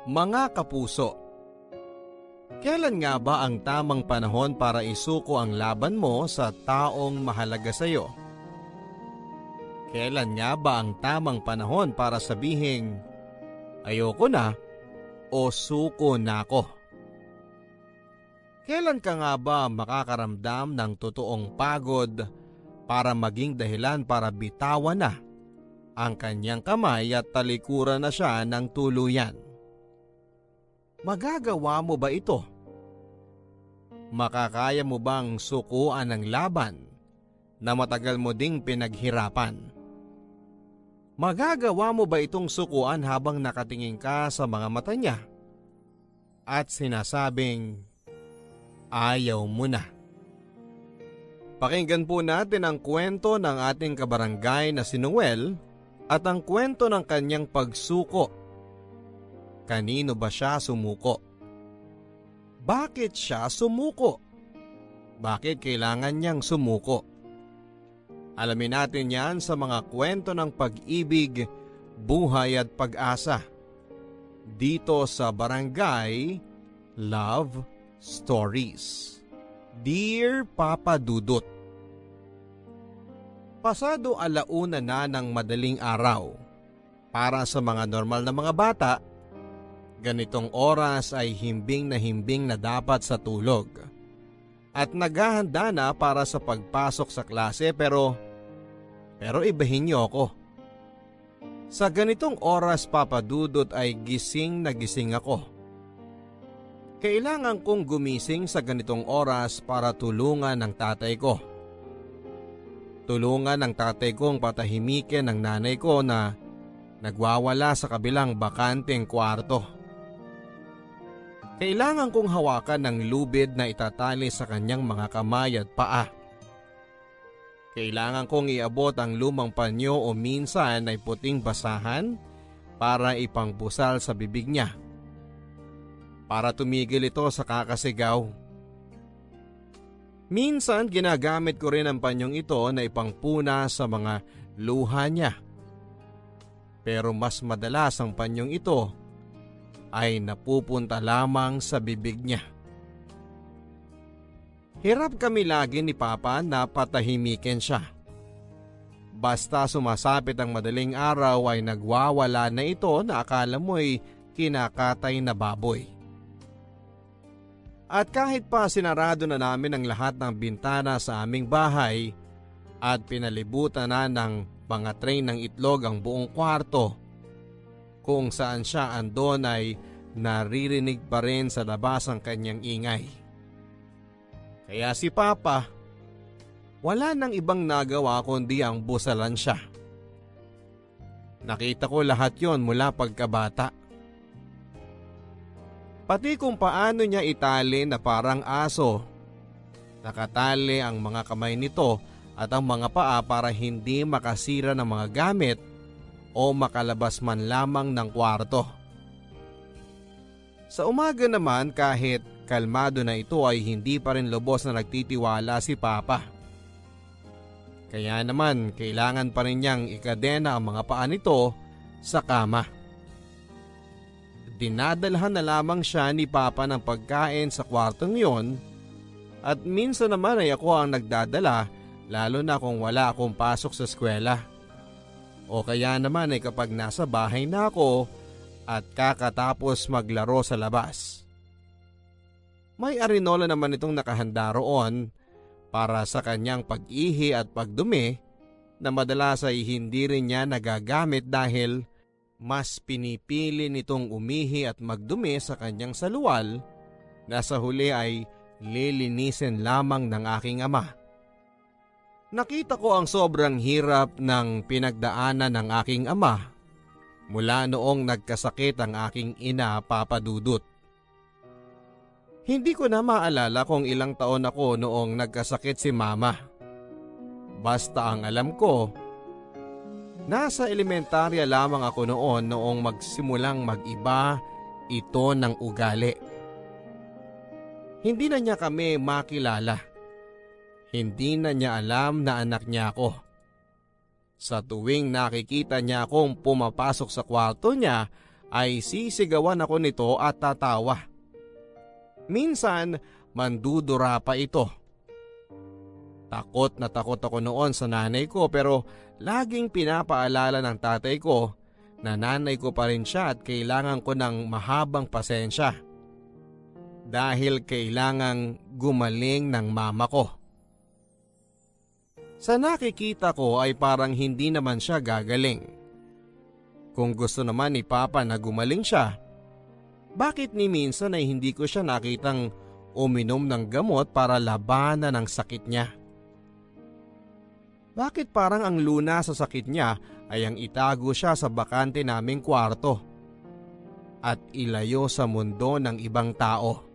Mga kapuso, kailan nga ba ang tamang panahon para isuko ang laban mo sa taong mahalaga sa iyo? Kailan nga ba ang tamang panahon para sabihing, ayoko na o suko na ako? Kailan ka nga ba makakaramdam ng totoong pagod para maging dahilan para bitawan na ang kanyang kamay at talikuran na siya ng tuluyan? Magagawa mo ba ito? Makakaya mo bang sukuan ang laban na matagal mo ding pinaghirapan? Magagawa mo ba itong sukuan habang nakatingin ka sa mga mata niya at sinasabing ayaw mo na? Pakinggan po natin ang kwento ng ating kabarangay na si Noel at ang kwento ng kanyang pagsuko. Kanino ba siya sumuko? Bakit siya sumuko? Bakit kailangan niyang sumuko? Alamin natin yan sa mga kwento ng pag-ibig, buhay at pag-asa dito sa Barangay Love Stories. Dear Papa Dudut, pasado 1:00 na ng madaling araw. Para sa mga normal na mga bata, ganitong oras ay himbing na dapat sa tulog. At naghahanda na para sa pagpasok sa klase pero ibahin niyo ako. Sa ganitong oras, Papa Dudut, ay gising na gising ako. Kailangan kong gumising sa ganitong oras para tulungan ng tatay ko. Tulungan ng tatay kong patahimikin ng nanay ko na nagwawala sa kabilang bakanteng kwarto. Kailangan kong hawakan ng lubid na itatali sa kanyang mga kamay at paa. Kailangan kong iabot ang lumang panyo o minsan ay puting basahan para ipangpusal sa bibig niya. Para tumigil ito sa kakasigaw. Minsan ginagamit ko rin ang panyong ito na ipangpuna sa mga luha niya. Pero mas madalas ang panyong ito ay napupunta lamang sa bibig niya. Hirap kami lagi ni Papa na patahimikin siya. Basta sumasapit ang madaling araw ay nagwawala na ito na akala mo'y kinakatay na baboy. At kahit pa sinarado na namin ang lahat ng bintana sa aming bahay at pinalibutan na ng mga tray ng itlog ang buong kwarto, kung saan siya andon ay naririnig pa rin sa labas ang kanyang ingay. Kaya si Papa, wala nang ibang nagawa kundi ang busalan siya. Nakita ko lahat yon mula pagkabata. Pati kung paano niya itali na parang aso. Nakatali ang mga kamay nito at ang mga paa para hindi makasira ng mga gamit o makalabas man lamang ng kwarto. Sa umaga naman, kahit kalmado na ito, ay hindi pa rin lubos na nagtitiwala si Papa. Kaya naman kailangan pa rin niyang ikadena ang mga paa nito sa kama. Dinadalhan na lamang siya ni Papa ng pagkain sa kwartong yon at minsan naman ay ako ang nagdadala, lalo na kung wala akong pasok sa eskwela. O kaya naman ay kapag nasa bahay na ako at kakatapos maglaro sa labas. May arinola naman itong nakahanda roon para sa kanyang pag-ihi at pagdumi na madalas ay hindi rin niya nagagamit dahil mas pinipili nitong umihi at magdumi sa kanyang saluwal na sa huli ay lilinisin lamang ng aking ama. Nakita ko ang sobrang hirap ng pinagdaanan ng aking ama mula noong nagkasakit ang aking ina, Papa Dudut. Hindi ko na maalala kung ilang taon ako noong nagkasakit si Mama. Basta ang alam ko, nasa elementarya lamang ako noong magsimulang mag-iba ito ng ugali. Hindi na niya kami makilala. Hindi na niya alam na anak niya ako. Sa tuwing nakikita niya akong pumapasok sa kwarto niya ay sisigawan ako nito at tatawa. Minsan mandudura pa ito. Takot na takot ako noon sa nanay ko pero laging pinapaalala ng tatay ko na nanay ko pa rin siya at kailangan ko ng mahabang pasensya. Dahil kailangang gumaling ng mama ko. Sa nakikita ko ay parang hindi naman siya gagaling. Kung gusto naman ni Papa na gumaling siya, bakit ni minsan ay hindi ko siya nakitang uminom ng gamot para labanan ang sakit niya? Bakit parang ang luna sa sakit niya ay ang itago siya sa bakante naming kwarto at ilayo sa mundo ng ibang tao?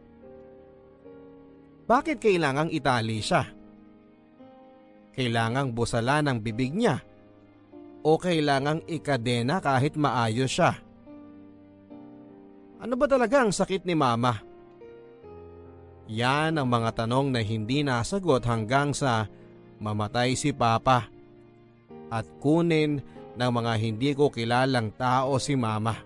Bakit kailangang itali siya? Kailangang busalan ang bibig niya o kailangang ikadena kahit maayos siya? Ano ba talaga ang sakit ni Mama? Yan ang mga tanong na hindi nasagot hanggang sa mamatay si Papa at kunin ng mga hindi ko kilalang tao si Mama.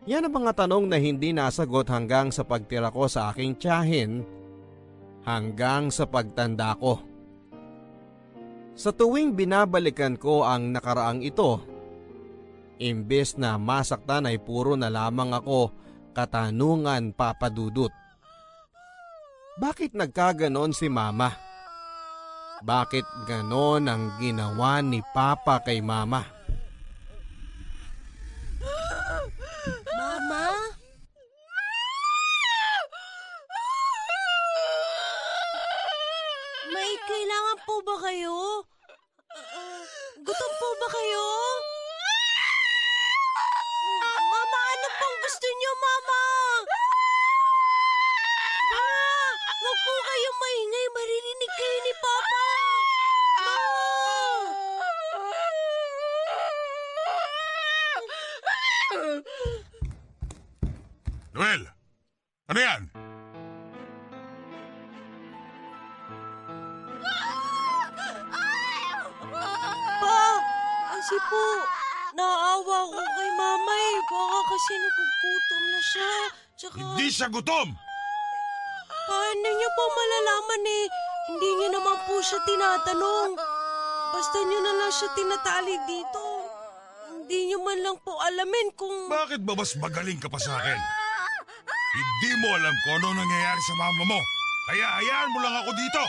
Yan ang mga tanong na hindi nasagot hanggang sa pagtira ko sa aking tiyahin hanggang sa pagtanda ko. Sa tuwing binabalikan ko ang nakaraang ito, imbes na masaktan ay puro na lamang ako katanungan, Papa Dudut. Bakit nagkaganon si Mama? Bakit ganon ang ginawa ni Papa kay Mama? Mama? May kailangan po ba kayo? Gutom po ba kayo? Mama, ano pong gusto niyo, Mama? Huwag po kayong maingay. Maririnig kayo ni Papa. Noel! Ano yan? Pa! Kasi po, naawa ko kay Mama eh. Baka kasi nagugutom na siya. Tsaka, Hindi siya gutom! paano niyo po malalaman eh? Hindi niyo naman po siya tinatanong. Basta niyo na lang siya tinatali dito. Hindi niyo man lang po alamin kung... Bakit ba mas magaling ka pa sa akin? Hindi mo alam kung ano nangyayari sa mama mo. Kaya hayaan mo lang ako dito.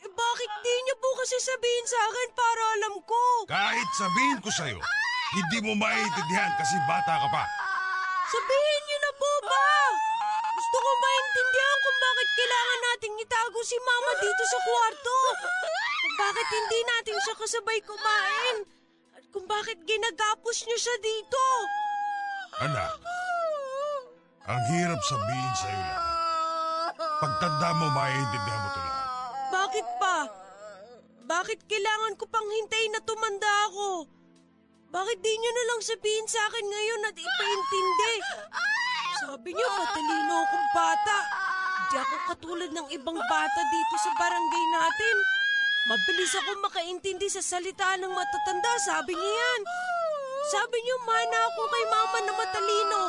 Bakit di niyo po kasi sabihin sa akin para alam ko? Kahit sabihin ko sa'yo, hindi mo maiintindihan kasi bata ka pa. Sabihin niyo na po ba? Gusto ko maintindihan kung bakit kailangan nating itago si Mama dito sa kwarto. Kung bakit hindi natin siya kasabay kumain. At kung bakit ginagapos niyo siya dito. Anak, ang hirap sabihin sa'yo lahat. Pagtanda mo, maiintindihan mo ito lahat. Bakit pa? Bakit kailangan ko pang hintayin na tumanda ako? Bakit di niyo na lang sabihin sa akin ngayon at ipaintindi? Sabi niyo matalino akong bata. Hindi ako katulad ng ibang bata dito sa barangay natin. Mabilis ako makaintindi sa salita ng matatanda, sabi niyo yan. Sabi niyo mana ako kay Mama na matalino.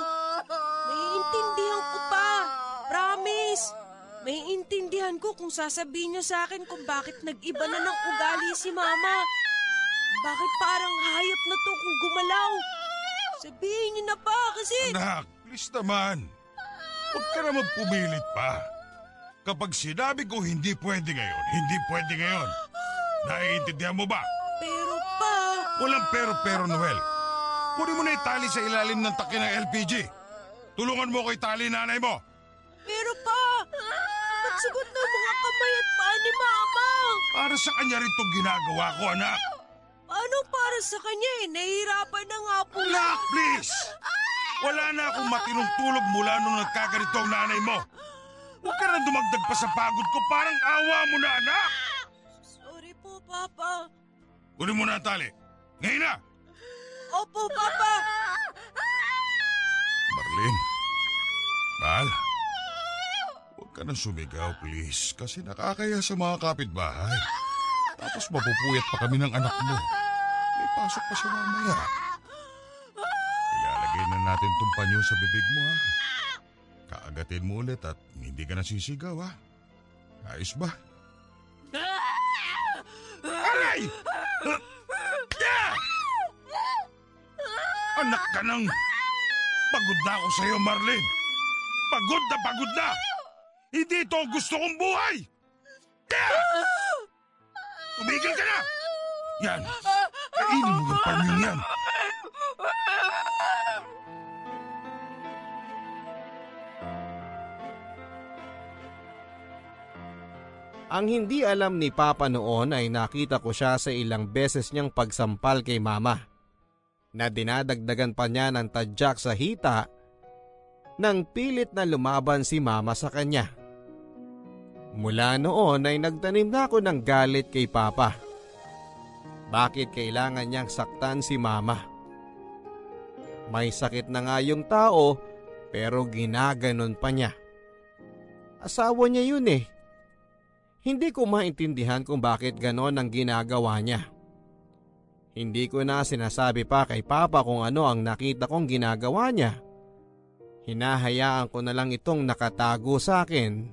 Maiintindihan ko pa. Promise. Maiintindihan ko kung sasabihin niyo sa akin kung bakit nag-iba na ng ugali si Mama. Bakit parang hayop na to kung gumalaw? Sabihin niyo na pa kasi... Anak, please naman. Huwag ka naman pumilit pa. Kapag sinabi ko hindi pwede ngayon, hindi pwede ngayon. Naiintindihan mo ba? Pero pa... Walang pero-pero, Noel. Kunin mo na itali sa ilalim ng takip ng LPG. Tulungan mo ko itali nanay mo. Pero pa... Magsugot na mga kamay at paa ni Mama. Para sa kanya rin itong ginagawa ko, anak. Paano para sa kanya eh? Nahihirapan na nga po. Anak, please! Wala na akong matinong tulog mula nung nagkaganito ang nanay mo. Huwag ka na dumagdag pa sa pagod ko. Parang awa mo na, anak! Sorry po, Papa. Kunin mo na ang tali. Ngayon na! Opo, Papa. Marlene, mahal. Huwag ka na sumigaw, please. Kasi nakakaya sa mga kapitbahay. Tapos mapupuyat pa kami ng anak mo. May pasok pa siya mamaya. natin tong panyo sa bibig mo ha. Kaagatin mo ulit at hindi ka nasisigaw ha. Ayos ba? Aray! Ah! Anak ka ng... Pagod na ako sa'yo, Marlene. Pagod na! Hindi ito ang gusto kong buhay! Tumigil ka na! Yan! Kainin mo yung panyong yan! Ang hindi alam ni Papa noon ay nakita ko siya sa ilang beses niyang pagsampal kay Mama, na dinadagdagan pa niya ng tadyak sa hita nang pilit na lumaban si Mama sa kanya. Mula noon ay nagtanim na ako ng galit kay Papa. Bakit kailangan niyang saktan si Mama? May sakit na nga yung tao pero ginaganon pa niya. Asawa niya yun eh. Hindi ko maintindihan kung bakit ganon ang ginagawa niya. Hindi ko na sinasabi pa kay Papa kung ano ang nakita kong ginagawa niya. Hinahayaan ko na lang itong nakatago sa akin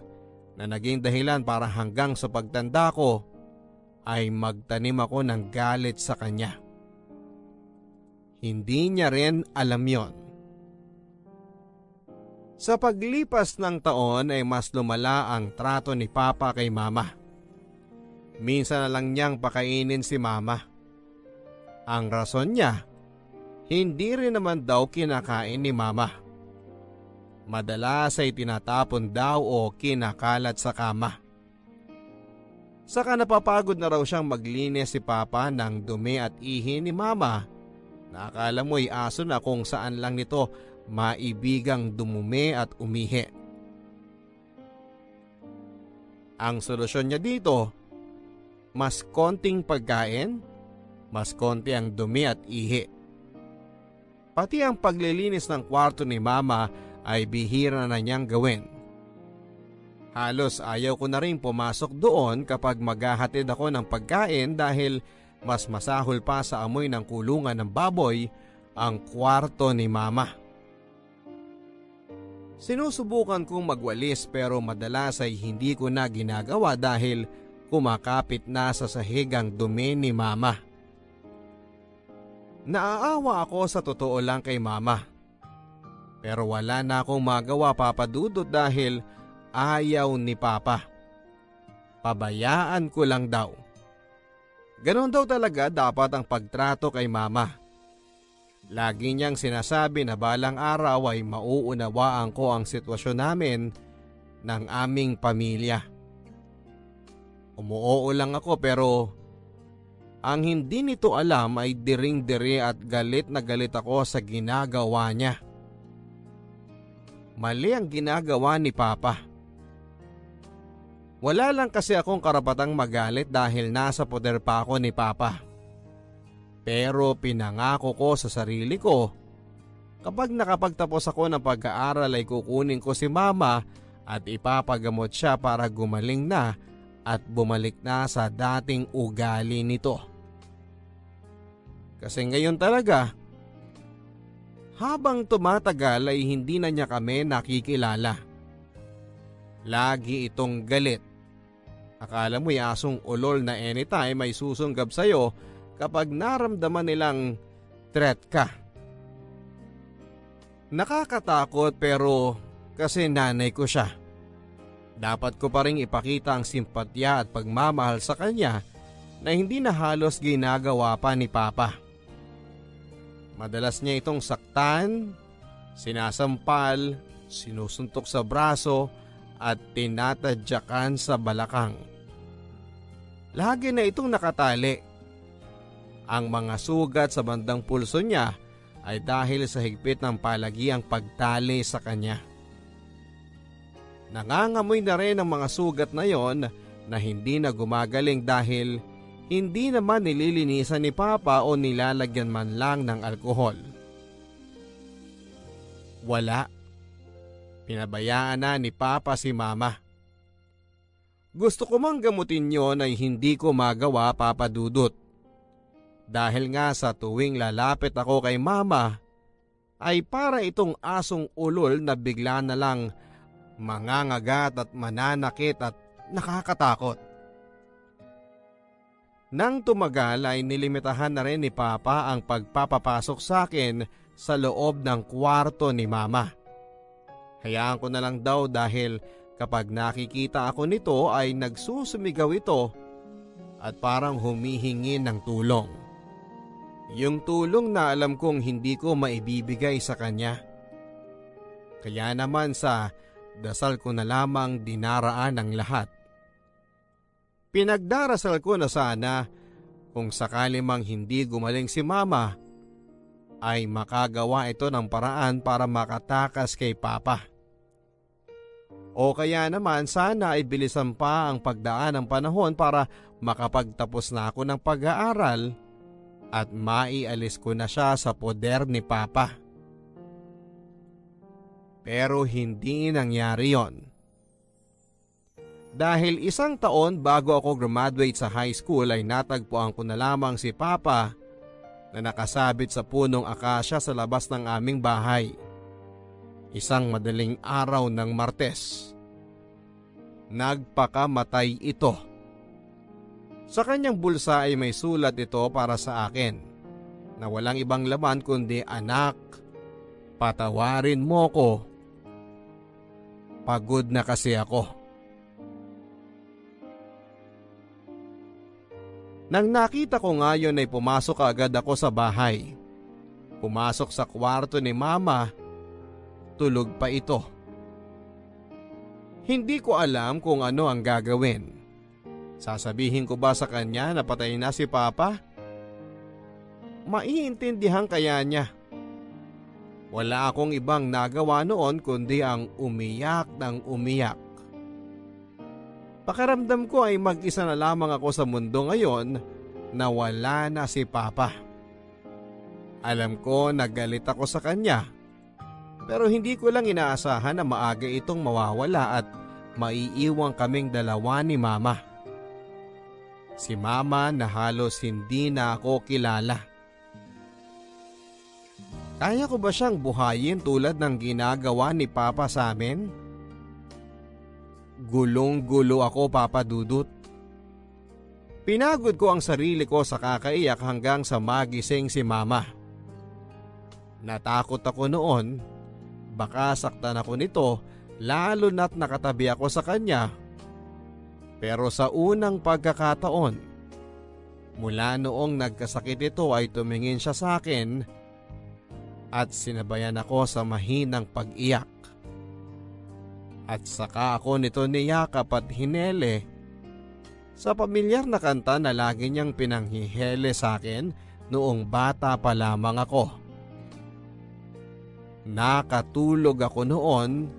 na naging dahilan para hanggang sa pagtanda ko ay magtanim ako ng galit sa kanya. Hindi niya rin alam yon. Sa paglipas ng taon ay mas lumala ang trato ni Papa kay Mama. Minsan na lang niyang pakainin si Mama. Ang rason niya, hindi rin naman daw kinakain ni Mama. Madalas ay tinatapon daw o kinakalat sa kama. Saka napapagod na raw siyang maglinis si Papa ng dumi at ihi ni Mama na akala mo'y aso na kung saan lang nito maibigang dumumi at umihi. Ang solusyon niya dito, mas konting pagkain, mas konti ang dumi at ihi. Pati ang paglilinis ng kwarto ni Mama ay bihira na niyang gawin. Halos ayaw ko na rin pumasok doon kapag maghahatid ako ng pagkain dahil mas masahol pa sa amoy ng kulungan ng baboy ang kwarto ni Mama. Sinusubukan kong magwalis pero madalas ay hindi ko na ginagawa dahil kumakapit na sa sahig ang dumi ni Mama. Naaawa ako sa totoo lang kay Mama. Pero wala na akong magawa, Papa Dudut, dahil ayaw ni Papa. Pabayaan ko lang daw. Ganon daw talaga dapat ang pagtrato kay Mama. Lagi niyang sinasabi na balang araw ay mauunawaan ko ang sitwasyon namin ng aming pamilya. Umuoo lang ako pero ang hindi nito alam ay diring-diri at galit na galit ako sa ginagawa niya. Mali ang ginagawa ni Papa. Wala lang kasi akong karapatang magalit dahil nasa poder pa ako ni Papa. Pero pinangako ko sa sarili ko, kapag nakapagtapos ako ng pag-aaral ay kukunin ko si Mama at ipapagamot siya para gumaling na at bumalik na sa dating ugali nito. Kasi ngayon talaga, habang tumatagal ay hindi na niya kami nakikilala. Lagi itong galit. Akala mo'y asong ulol na anytime ay susunggab sa'yo kapag naramdaman nilang threat ka. Nakakatakot pero kasi nanay ko siya. Dapat ko pa rin ipakita ang simpatya at pagmamahal sa kanya na hindi na halos ginagawa pa ni Papa. Madalas niya itong saktan, sinasampal, sinusuntok sa braso at tinatadyakan sa balakang. Lagi na itong nakatali. Ang mga sugat sa bandang pulso niya ay dahil sa higpit ng palagiang pagtali sa kanya. Nangangamoy na rin ang mga sugat na yon na hindi na gumagaling dahil hindi naman nililinisan ni Papa o nilalagyan man lang ng alkohol. Wala. Pinabayaan na ni Papa si Mama. Gusto ko mang gamutin yon ay hindi ko magawa, Papa Dudut. Dahil nga sa tuwing lalapit ako kay Mama, ay para itong asong ulol na bigla na lang mangangagat at mananakit at nakakatakot. Nang tumagal ay nilimitahan na rin ni Papa ang pagpapapasok sa akin sa loob ng kwarto ni Mama. Hayaan ko na lang daw dahil kapag nakikita ako nito ay nagsusumigaw ito at parang humihingi ng tulong. Yung tulong na alam kong hindi ko maibibigay sa kanya. Kaya naman sa dasal ko na lamang dinaraan ang lahat. Pinagdarasal ko na sana kung sakali mang hindi gumaling si Mama ay makagawa ito ng paraan para makatakas kay Papa. O kaya naman sana ay bilisan pa ang pagdaan ng panahon para makapagtapos na ako ng pag-aaral at maialis ko na siya sa poder ni Papa. Pero hindi nangyari yon. Dahil 1 taon bago ako graduate sa high school ay natagpuan ko na lamang si Papa na nakasabit sa punong akasya sa labas ng aming bahay. Isang madaling araw ng Martes. Nagpakamatay ito. Sa kanyang bulsa ay may sulat ito para sa akin na walang ibang laman kundi, "Anak, patawarin mo ko. Pagod na kasi ako." Nang nakita ko nga yun ay pumasok agad ako sa bahay. Pumasok sa kwarto ni Mama, tulog pa ito. Hindi ko alam kung ano ang gagawin. Sasabihin ko ba sa kanya na patay na si Papa? Maiintindihan kaya niya? Wala akong ibang nagawa noon kundi ang umiyak ng umiyak. Pakiramdam ko ay mag-isa na lamang ako sa mundo ngayon na wala na si Papa. Alam ko nagalit ako sa kanya, pero hindi ko lang inaasahan na maaga itong mawawala at maiiwang kaming dalawa ni Mama. Si Mama na halos hindi na ako kilala. Kaya ko ba siyang buhayin tulad ng ginagawa ni Papa sa amin? Gulong-gulo ako, Papa Dudut. Pinagod ko ang sarili ko sa kakaiyak hanggang sa magising si Mama. Natakot ako noon, baka saktan ako nito lalo na't nakatabi ako sa kanya. Pero sa unang pagkakataon, mula noong nagkasakit ito ay tumingin siya sa akin at sinabayan ako sa mahinang pag-iyak. At saka ako nito niyakap at hinele sa pamilyar na kanta na lagi niyang pinanghihele sa akin noong bata pa lamang ako. Nakatulog ako noon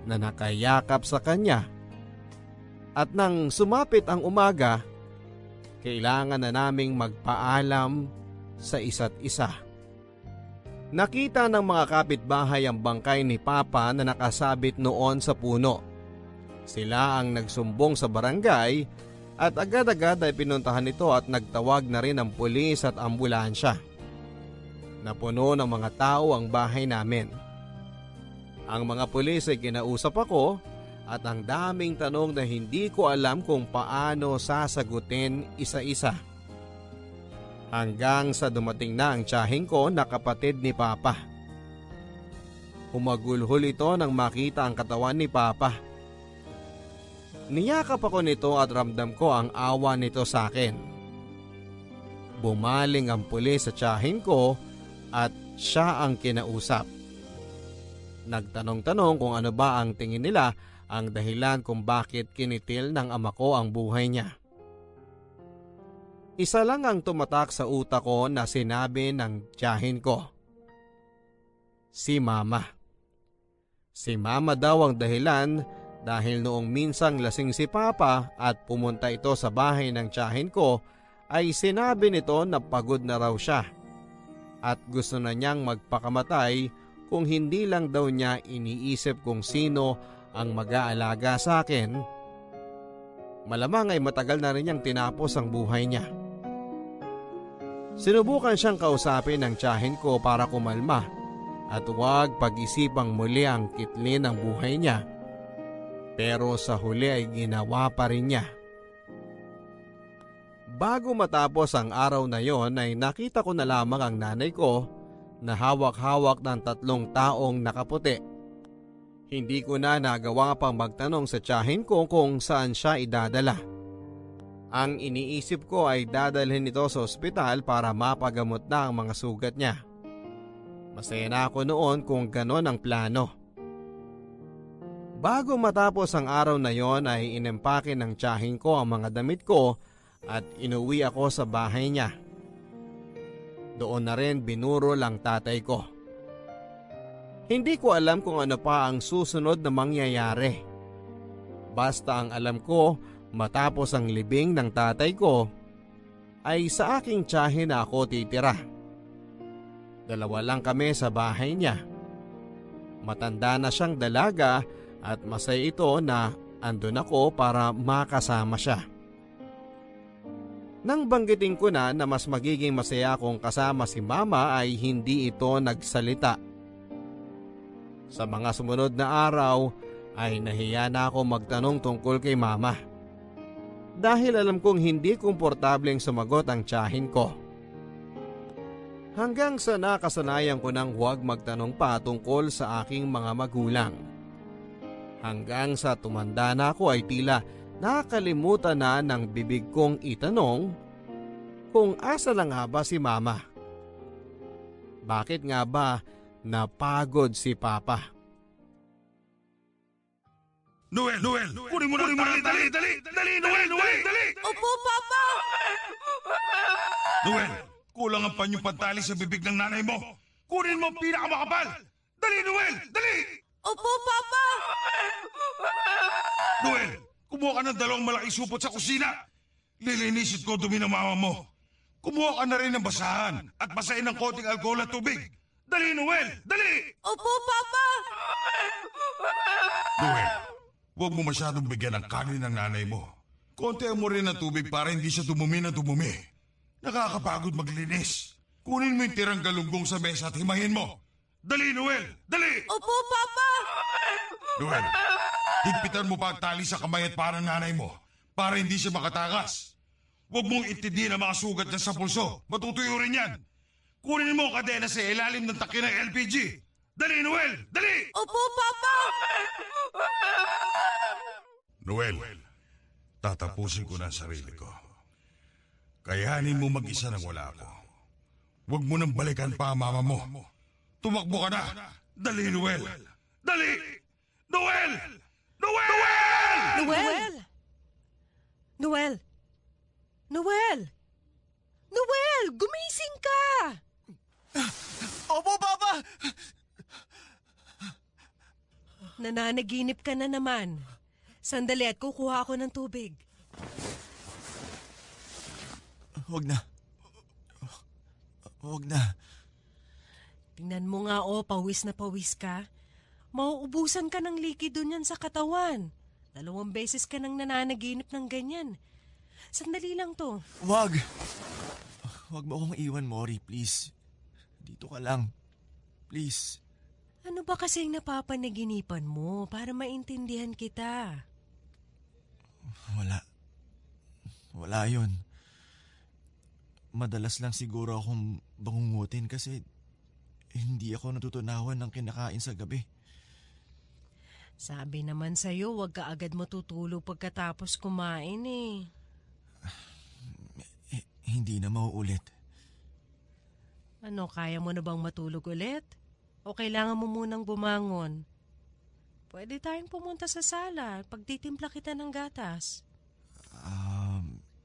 na nakayakap sa kanya at nang sumapit ang umaga, kailangan na naming magpaalam sa isa't isa. Nakita ng mga kapitbahay ang bangkay ni Papa na nakasabit noon sa puno. Sila ang nagsumbong sa barangay at agad-agad ay pinuntahan ito at nagtawag na rin ang pulis at ambulansya. Napuno ng mga tao ang bahay namin. Ang mga pulis ay kinausap ako at ang daming tanong na hindi ko alam kung paano sasagutin isa-isa. Hanggang sa dumating na ang tiyahing ko na kapatid ni Papa. Humagulhol ito nang makita ang katawan ni Papa. Niyakap ako nito at ramdam ko ang awa nito sa akin. Bumaling ang pulis sa tiyahing ko at siya ang kinausap. Nagtanong-tanong kung ano ba ang tingin nila ang dahilan kung bakit kinitil ng ama ko ang buhay niya. Isa lang ang tumatak sa utak ko na sinabi ng tiyahin ko. Si Mama. Si Mama daw ang dahilan dahil noong minsang lasing si Papa at pumunta ito sa bahay ng tiyahin ko ay sinabi nito na pagod na raw siya at gusto na niyang magpakamatay kung hindi lang daw niya iniisip kung sino ang mag-aalaga sa akin. Malamang ay matagal na rin niyang tinapos ang buhay niya. Sinubukan siyang kausapin ng tiyahin ko para kumalma at huwag pag-isipang muli ang kitlin ng buhay niya. Pero sa huli ay ginawa pa rin niya. Bago matapos ang araw na yon ay nakita ko na lamang ang nanay ko na hawak-hawak ng 3 taong nakaputi. Hindi ko na nagawa pang magtanong sa tiyahin ko kung saan siya idadala. Ang iniisip ko ay dadalhin ito sa ospital para mapagamot na ang mga sugat niya. Masaya na ako noon kung ganon ang plano. Bago matapos ang araw na yon ay inempake ng tiyahin ko ang mga damit ko at inuwi ako sa bahay niya. Doon na rin binurol ang tatay ko. Hindi ko alam kung ano pa ang susunod na mangyayari. Basta ang alam ko, matapos ang libing ng tatay ko, ay sa aking tiyahin na ako titira. 2 lang kami sa bahay niya. Matanda na siyang dalaga at masaya ito na andun ako para makasama siya. Nang banggitin ko na mas magiging masaya kung kasama si mama ay hindi ito nagsalita. Sa mga sumunod na araw ay nahiya na ako magtanong tungkol kay mama. Dahil alam kong hindi komportableng sumagot ang tiyahin ko. Hanggang sa nakasanayan ko nang huwag magtanong pa tungkol sa aking mga magulang. Hanggang sa tumanda na ako ay tila nakalimutan na ng bibig kong itanong kung asa lang nga ba si mama. Bakit nga ba napagod si papa? Noel! Kunin mo na! Dali! Noel! Dali! Opo, Papa! Noel! Kulang ang panyong pantali sa bibig ng nanay mo! Kunin mo ang pinakamakapal! Dali, Noel! Dali! Opo, Papa! Noel! Kumuha ka ng 2 malaking supot sa kusina! Lilinisin ko dumi ng mama mo! Kumuha ka na rin ng basahan at basahin ng konting alcohol at tubig! Dali, Noel! Dali! Opo, Papa! Noel, huwag mo masyadong bigyan ng kanin ng nanay mo. Kontihan mo rin ng tubig para hindi siya tumumi na tumumi. Nakakapagod maglinis. Kunin mo yung tirang galunggong sa mesa at himahin mo. Dali, Noel! Dali! Opo, Papa! Noel, higpitan mo pa ang tali sa kamay at parang nanay mo para hindi siya makatakas. Huwag mong intindihin ang mga sugat niya sa pulso. Matutuyo rin yan. Kunin mo ang kadena sa ilalim ng takip ng LPG. Dali, Noel! Dali! Opo, Papa! Noel, tatapusin ko na ang sarili ko. Kayanin mo mag-isa nang wala ako. Huwag mo nang balikan pa ang mama mo. Tumakbo ka na! Dali, Noel! Dali! Noel! Noel! Noel! Noel! Noel! Noel! Gumising ka! Opo, Papa! Nananaginip ka na naman. Sandali at kukuha ako ng tubig. Huwag na. Huwag na. Tingnan mo nga pawis na pawis ka. Mauubusan ka ng likido niyan sa katawan. 2 beses ka nang nananaginip ng ganyan. Sandali lang to. Huwag. Huwag mo akong iwan, Mori, please. Dito ka lang. Please. Ano ba kasing napapanaginipan mo para maintindihan kita? Wala yun. Madalas lang siguro akong bangungutin kasi hindi ako natutunawan ng kinakain sa gabi. Sabi naman sa'yo, huwag ka agad matutulog pagkatapos kumain Hindi na mauulit. Ano, kaya mo na bang matulog ulit? O kailangan mo munang bumangon? Pwede tayong pumunta sa sala at pagtitimpla kita ng gatas.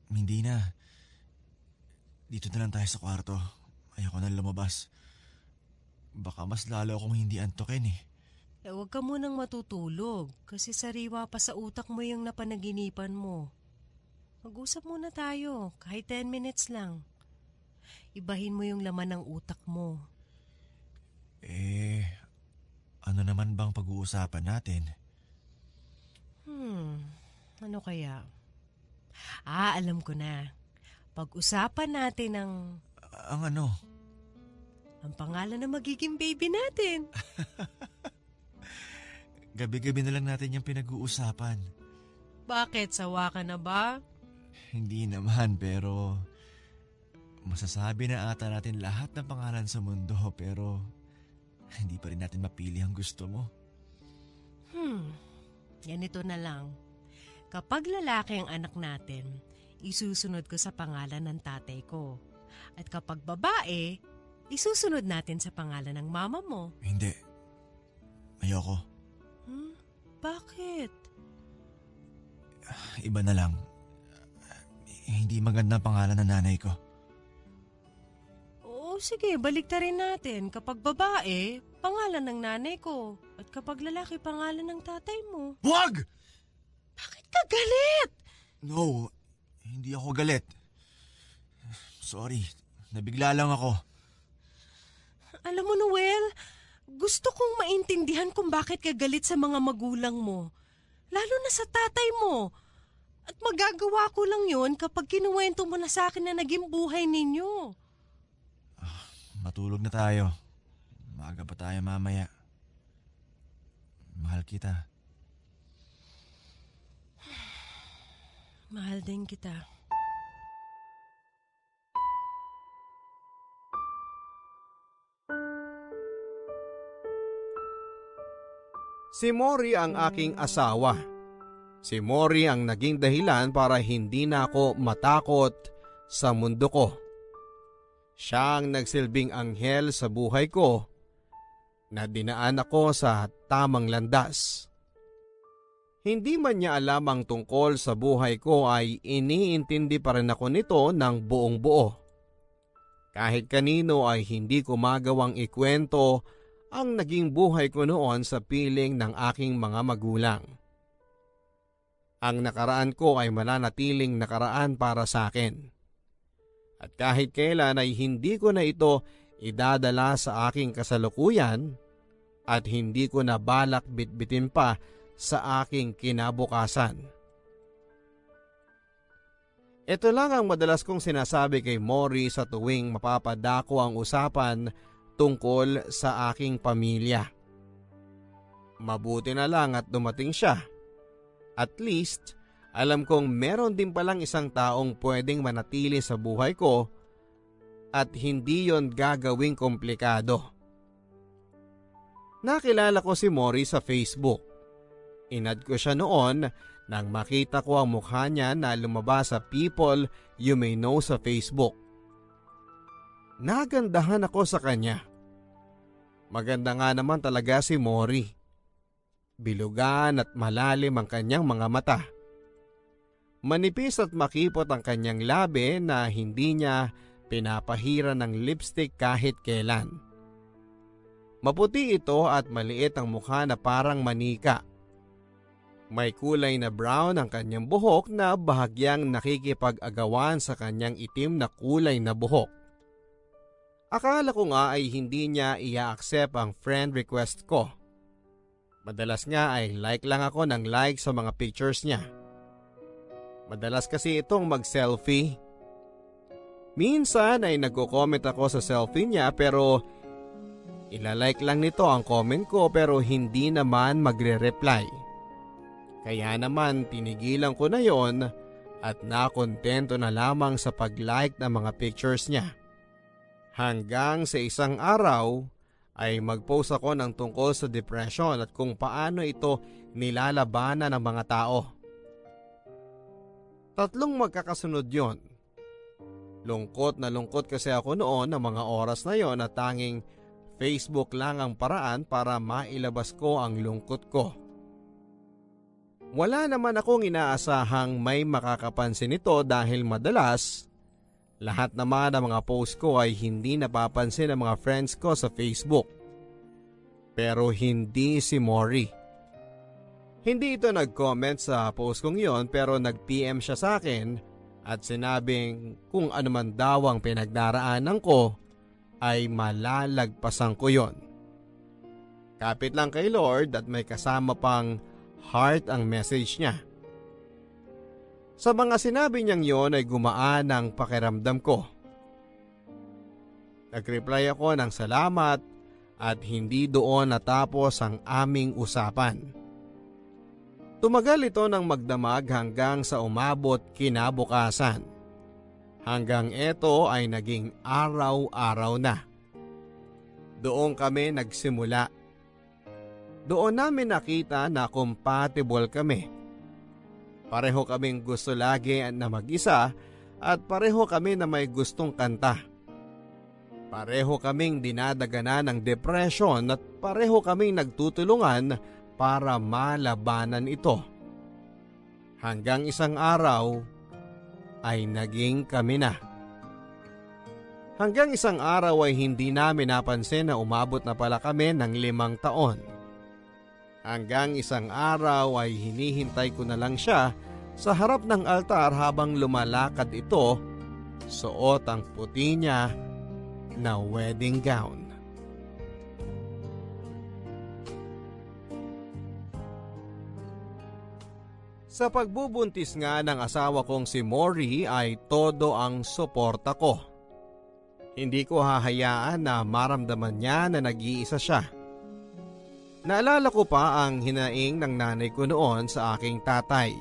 Hindi na. Dito na lang tayo sa kwarto. Ayoko na lumabas. Baka mas lalo akong hindi antokin eh. Huwag ka munang matutulog kasi sariwa pa sa utak mo yung napanaginipan mo. Mag-usap muna tayo, kahit 10 minutes lang. Ibahin mo yung laman ng utak mo. Ano naman bang pag-uusapan natin? Ano kaya? Alam ko na. Pag-usapan natin Ang ano? ang pangalan na magiging baby natin. Gabi-gabi na lang natin yung pinag-uusapan. Bakit? Sawa ka na ba? Hindi naman, pero masasabi na ata natin lahat ng pangalan sa mundo, pero hindi pa rin natin mapili ang gusto mo. Ganito na lang. Kapag lalaki ang anak natin, isusunod ko sa pangalan ng tatay ko. At kapag babae, isusunod natin sa pangalan ng mama mo. Hindi. Ayoko. Bakit? Iba na lang. Hindi maganda ang pangalan ng nanay ko. Oo, sige, baliktarin natin. Kapag babae, pangalan ng nanay ko. At kapag lalaki, pangalan ng tatay mo. Huwag! Bakit ka galit? No, hindi ako galit. Sorry, nabigla lang ako. Alam mo, Noel, gusto kong maintindihan kung bakit ka galit sa mga magulang mo. Lalo na sa tatay mo. At magagawa ko lang yon kapag kinuwento mo na sa akin na naging buhay ninyo. Matulog na tayo. Maaga pa tayo mamaya. Mahal kita. Mahal din kita. Si Mori ang aking asawa. Si Mori ang naging dahilan para hindi na ako matakot sa mundo ko. Siya ang nagsilbing anghel sa buhay ko na dinaan ako sa tamang landas. Hindi man niya alam ang tungkol sa buhay ko ay iniintindi pa rin ako nito ng buong buo. Kahit kanino ay hindi ko magawang ikwento ang naging buhay ko noon sa piling ng aking mga magulang. Ang nakaraan ko ay mananatiling nakaraan para sa akin. At kahit kailan ay hindi ko na ito idadala sa aking kasalukuyan at hindi ko na balak bitbitin pa sa aking kinabukasan. Ito lang ang madalas kong sinasabi kay Mori sa tuwing mapapadako ang usapan tungkol sa aking pamilya. Mabuti na lang at dumating siya. At least, alam kong meron din palang isang taong pwedeng manatili sa buhay ko at hindi yon gagawing komplikado. Nakilala ko si Mori sa Facebook. Inad ko siya noon nang makita ko ang mukha niya na lumabas sa People You May Know sa Facebook. Nagandahan ako sa kanya. Maganda nga naman talaga si Mori. Bilugan at malalim ang kanyang mga mata. Manipis at makipot ang kanyang labi na hindi niya pinapahira ng lipstick kahit kailan. Maputi ito at maliit ang mukha na parang manika. May kulay na brown ang kanyang buhok na bahagyang nakikipag-agawan sa kanyang itim na kulay na buhok. Akala ko nga ay hindi niya i-accept ang friend request ko. Madalas nga ay like lang ako ng like sa mga pictures niya. Madalas kasi itong mag-selfie. Minsan ay nagko-comment ako sa selfie niya pero ilalike lang nito ang comment ko pero hindi naman magre-reply. Kaya naman tinigilan ko na yon at nakontento na lamang sa pag-like ng mga pictures niya. Hanggang sa isang araw ay mag-post ako ng tungkol sa depression at kung paano ito nilalabanan ng mga tao. 3 magkakasunod yon. Lungkot na lungkot kasi ako noon ng mga oras na yon at tanging Facebook lang ang paraan para mailabas ko ang lungkot ko. Wala naman akong inaasahang may makakapansin nito dahil madalas lahat naman ng mga post ko ay hindi napapansin ng mga friends ko sa Facebook. Pero hindi si Mori. Hindi ito nag-comment sa post kong yon pero nag-PM siya sa akin at sinabing kung ano man daw ang pinagdaraanan ko ay malalagpasan ko yon. Kapit lang kay Lord at may kasama pang heart ang message niya. Sa mga sinabi niyang yon ay gumaan ang pakiramdam ko. Nag-reply ako ng salamat at hindi doon natapos ang aming usapan. Tumagal ito ng magdamag hanggang sa umabot kinabukasan. Hanggang ito ay naging araw-araw na. Doon kami nagsimula. Doon namin nakita na compatible kami. Pareho kaming gusto lagi na mag-isa at pareho kami na may gustong kanta. Pareho kaming dinadaganan ng depression at pareho kaming nagtutulungan para malabanan ito. Hanggang isang araw ay naging kami na. Hanggang isang araw ay hindi namin napansin na umabot na pala kami ng 5 taon. Hanggang isang araw ay hinihintay ko na lang siya sa harap ng altar habang lumalakad ito, suot ang puti niya na wedding gown. Sa pagbubuntis nga ng asawa kong si Mori ay todo ang suporta ko. Hindi ko hahayaan na maramdaman niya na nag-iisa siya. Naalala ko pa ang hinaing ng nanay ko noon sa aking tatay.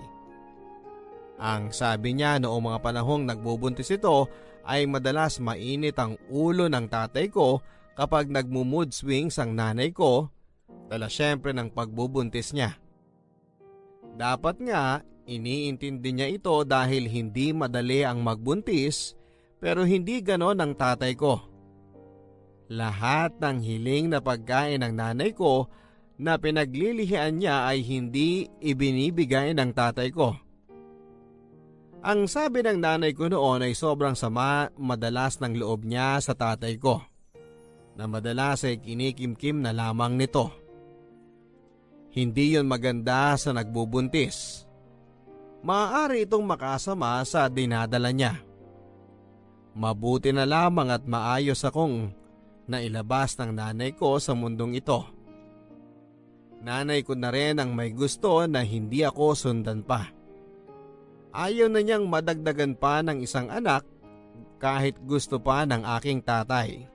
Ang sabi niya noong mga panahong nagbubuntis ito ay madalas mainit ang ulo ng tatay ko kapag nagmo-mood swings ang nanay ko, dala syempre ng pagbubuntis niya. Dapat nga, iniintindi niya ito dahil hindi madali ang magbuntis pero hindi ganon ang tatay ko. Lahat ng hiling na pagkain ng nanay ko na pinaglilihian niya ay hindi ibinibigay ng tatay ko. Ang sabi ng nanay ko noon ay sobrang sama madalas ng loob niya sa tatay ko, na madalas ay kinikimkim na lamang nito. Hindi yon maganda sa nagbubuntis. Maaari itong makasama sa dinadala niya. Mabuti na lamang at maayos akong nailabas ng nanay ko sa mundong ito. Nanay ko na rin ang may gusto na hindi ako sundan pa. Ayaw na niyang madagdagan pa ng isang anak kahit gusto pa ng aking tatay.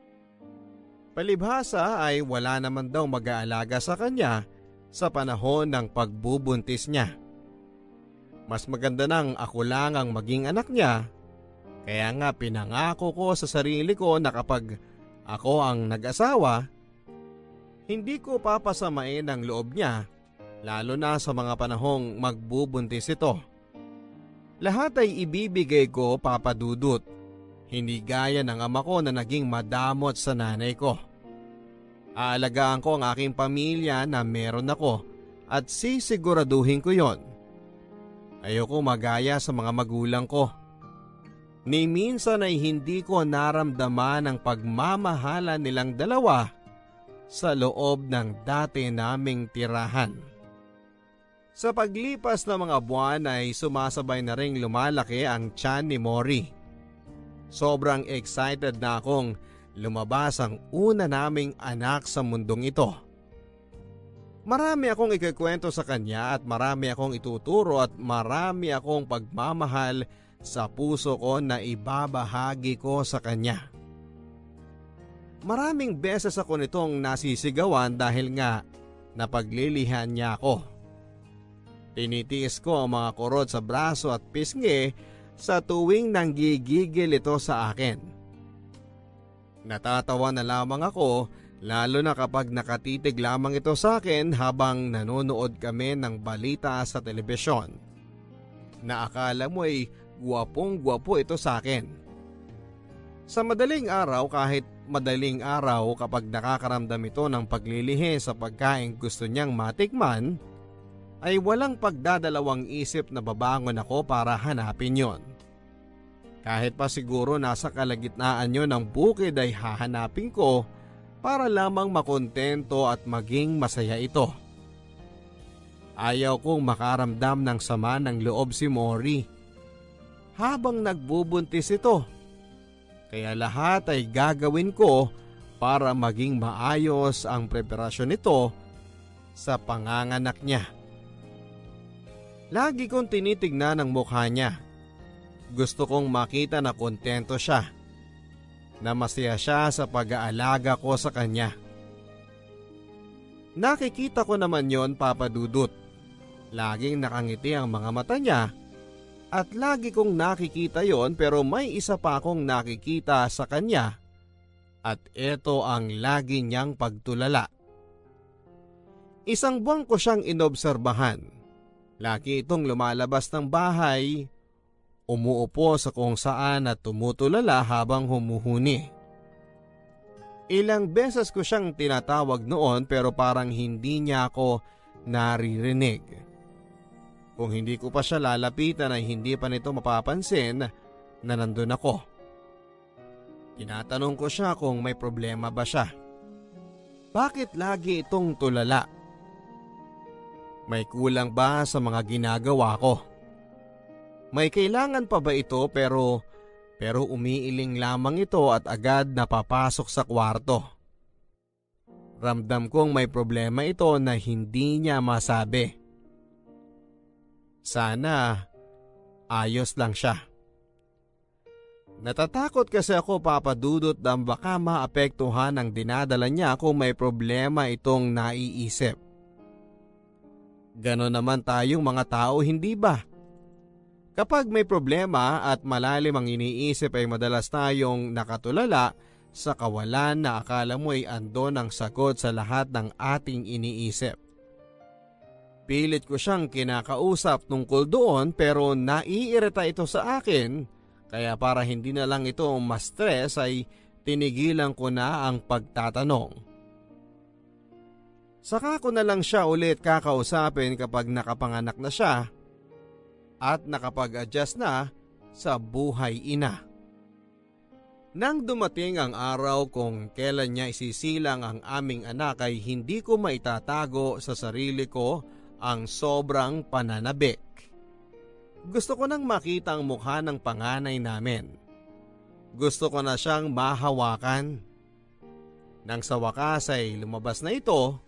Palibhasa ay wala naman daw mag-aalaga sa kanya sa panahon ng pagbubuntis niya. Mas maganda nang ako lang ang maging anak niya, kaya nga pinangako ko sa sarili ko na kapag ako ang nag-asawa, hindi ko papasamain ang loob niya, lalo na sa mga panahong magbubuntis ito. Lahat ay ibibigay ko, Papa Dudut, hindi gaya ng ama ko na naging madamot sa nanay ko. Aalagaan ko ang aking pamilya na meron ako at sisiguraduhin ko yon. Ayoko magaya sa mga magulang ko. Ni minsan ay hindi ko naramdaman ang pagmamahala nilang dalawa sa loob ng dati naming tirahan. Sa paglipas ng mga buwan ay sumasabay na ring lumalaki ang tiyan ni Mori. Sobrang excited na akong lumabas ang una naming anak sa mundong ito. Marami akong ikikwento sa kanya at marami akong ituturo at marami akong pagmamahal sa puso ko na ibabahagi ko sa kanya. Maraming beses ako nitong nasisigawan dahil nga napaglilihan niya ako. Tinitiis ko ang mga kurot sa braso at pisngi sa tuwing nanggigigil ito sa akin. Natatawa na lamang ako lalo na kapag nakatitig lamang ito sa akin habang nanonood kami ng balita sa telebisyon. Na akala mo ay guwapong-guwapo ito sa akin. Sa madaling araw, kahit madaling araw kapag nakakaramdam ito ng paglilihi sa pagkain gusto niyang matikman, ay walang pagdadalawang isip na babangon ako para hanapin yon. Kahit pa siguro nasa kalagitnaan yon ng bukid ay hahanapin ko para lamang makontento at maging masaya ito. Ayaw kong makaramdam ng sama ng loob si Mori habang nagbubuntis ito. Kaya lahat ay gagawin ko para maging maayos ang preparasyon nito sa panganganak niya. Lagi kong tinitignan ang mukha niya. Gusto kong makita na kontento siya. na masaya siya sa pag-aalaga ko sa kanya. Nakikita ko naman yon, Papa Dudut. Laging nakangiti ang mga mata niya at lagi kong nakikita yon, pero may isa pa akong nakikita sa kanya at ito ang lagi niyang pagtulala. Isang buwan ko siyang inobserbahan. Lagi itong lumalabas ng bahay, umuupo sa kung saan at tumutulala habang humuhuni. Ilang beses ko siyang tinatawag noon pero parang hindi niya ako naririnig. Kung hindi ko pa siya lalapitan ay hindi pa nito mapapansin na nandun ako. Tinatanong ko siya kung may problema ba siya. Bakit lagi itong tulala? May kulang ba sa mga ginagawa ko? May kailangan pa ba ito pero umiiling lamang ito at agad napapasok sa kwarto. Ramdam kong may problema ito na hindi niya masabi. Sana ayos lang siya. Natatakot kasi ako, Papa Dudut, na baka maapektuhan ang dinadala niya kung may problema itong naiisip. Ganon naman tayong mga tao, hindi ba? Kapag may problema at malalim ang iniisip ay madalas tayong nakatulala sa kawalan na akala mo ay andon ang sagot sa lahat ng ating iniisip. Pilit ko siyang kinakausap tungkol doon pero naiirita ito sa akin, kaya para hindi na lang ito ma-stress ay tinigilan ko na ang pagtatanong. Saka ko na lang siya ulit kakausapin kapag nakapanganak na siya at nakapag-adjust na sa buhay ina. Nang dumating ang araw kung kailan niya isisilang ang aming anak ay hindi ko maitatago sa sarili ko ang sobrang pananabik. Gusto ko nang makita ang mukha ng panganay namin. Gusto ko na siyang mahawakan. Nang sa wakas ay lumabas na ito,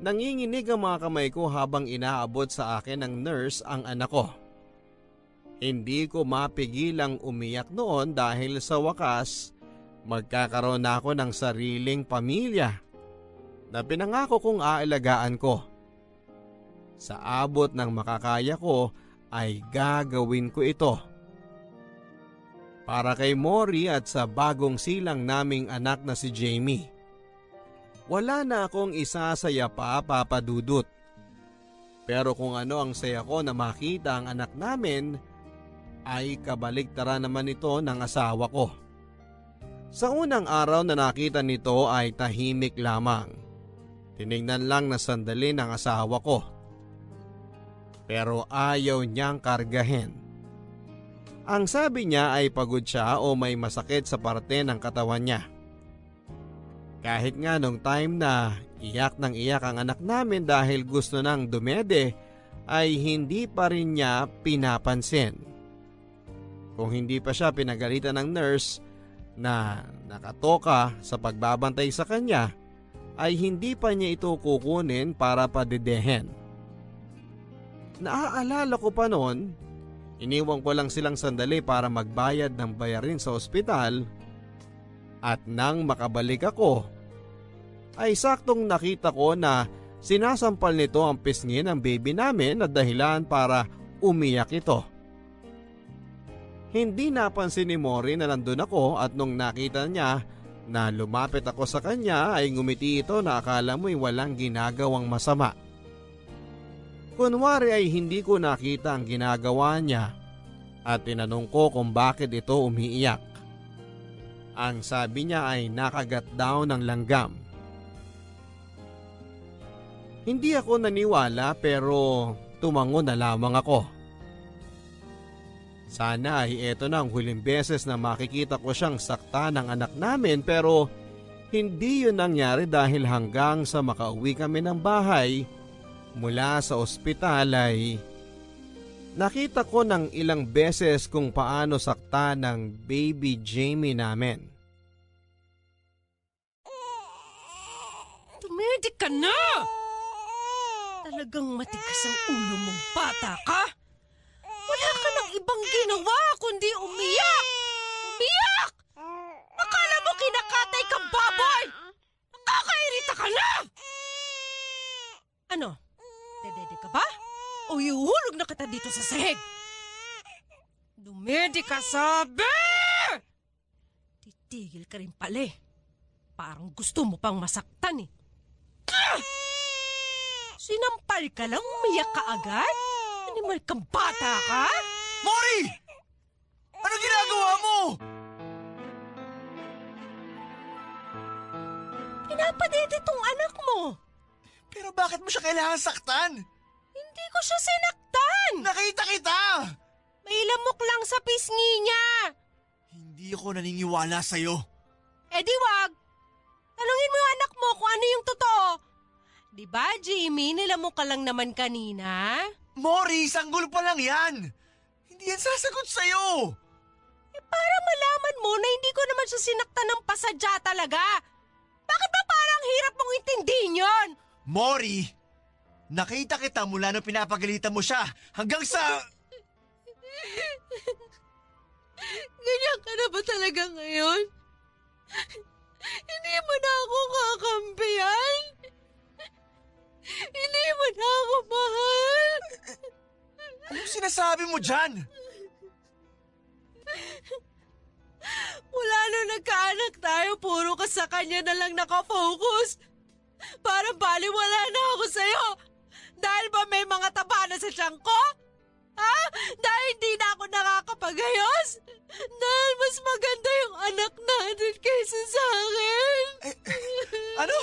nanginginig ang mga kamay ko habang inaabot sa akin ng nurse ang anak ko. Hindi ko mapigilang umiyak noon dahil sa wakas magkakaroon na ako ng sariling pamilya na pinangako kong aalagaan ko. Sa abot ng makakaya ko ay gagawin ko ito. Para kay Mori at sa bagong silang naming anak na si Jamie. Wala na akong isasaya pa, Papa Dudut. Pero kung ano ang saya ko na makita ang anak namin, ay kabaligtaran naman ito ng asawa ko. Sa unang araw na nakita nito ay tahimik lamang. Tinignan lang na sandali ng asawa ko. Pero ayaw niyang kargahin. Ang sabi niya ay pagod siya o may masakit sa parte ng katawan niya. Kahit nga nung time na iyak ng iyak ang anak namin dahil gusto nang dumede, ay hindi pa rin niya pinapansin. Kung hindi pa siya pinagalitan ng nurse na nakatoka sa pagbabantay sa kanya, ay hindi pa niya ito kukunin para padedehen. Naaalala ko pa noon, iniwan ko lang silang sandali para magbayad ng bayarin sa ospital at nang makabalik ako, ay saktong nakita ko na sinasampal nito ang pisngi ng baby namin na dahilan para umiyak ito. Hindi napansin ni Mori na nandun ako at nung nakita niya na lumapit ako sa kanya ay ngumiti ito na akala mo'y walang ginagawang masama. Kunwari ay hindi ko nakita ang ginagawa niya at tinanong ko kung bakit ito umiiyak. Ang sabi niya ay nakagat daw ng langgam. Hindi ako naniwala pero tumango na lamang ako. Sana ay eto na ang huling beses na makikita ko siyang sakta ng anak namin pero hindi yun nangyari dahil hanggang sa makauwi kami ng bahay mula sa ospital ay nakita ko ng ilang beses kung paano sakta ng baby Jamie namin. Tumedi ka na! Talagang matigas ang ulo mong bata ka? Wala ka ng ibang ginawa kundi umiyak! Umiyak! Baka kinakatay kang baboy! Nakakairita ka na! Ano? Dedede ka ba? O iuhulog na kita dito sa sahig? Dumedi ka, sabi! Titigil ka rin pala eh. Parang gusto mo pang masaktan eh. Sinampal ka lang, umiyak ka agad? Animal kang bata ka? Mori! Ano ginagawa mo? Pinapadede tong anak mo. Pero bakit mo siya kailangan saktan? Hindi ko siya sinaktan. Nakita kita! May lamok lang sa pisngi niya. Hindi ako naniniwala sa'yo. Eh di wag. Tanungin mo yung anak mo kung ano yung totoo. Di ba, Jimmy, nilamok ka lang naman kanina? Mori, sanggol pa lang yan! Hindi yan sasagot sa'yo! Eh para malaman mo na hindi ko naman siya sinaktan ng pasadya talaga. Bakit ba parang hirap mong intindihin yon? Mori! Nakita kita mula nung pinapagalitan mo siya hanggang sa... Ganyan ka na ba talaga ngayon? Hindi mo na ako kakampihan? Hindi mo na ako mahal? Anong sinasabi mo dyan? Mula nung nagkaanak tayo, puro ka sa kanya na lang nakafocus. Parang baliwala na ako sa'yo. Dahil ba may mga taba na sa tiyan ko? Ha? Dahil hindi na ako nakakapagayos? Dahil mas maganda yung anak natin kaysa sa akin? Ano?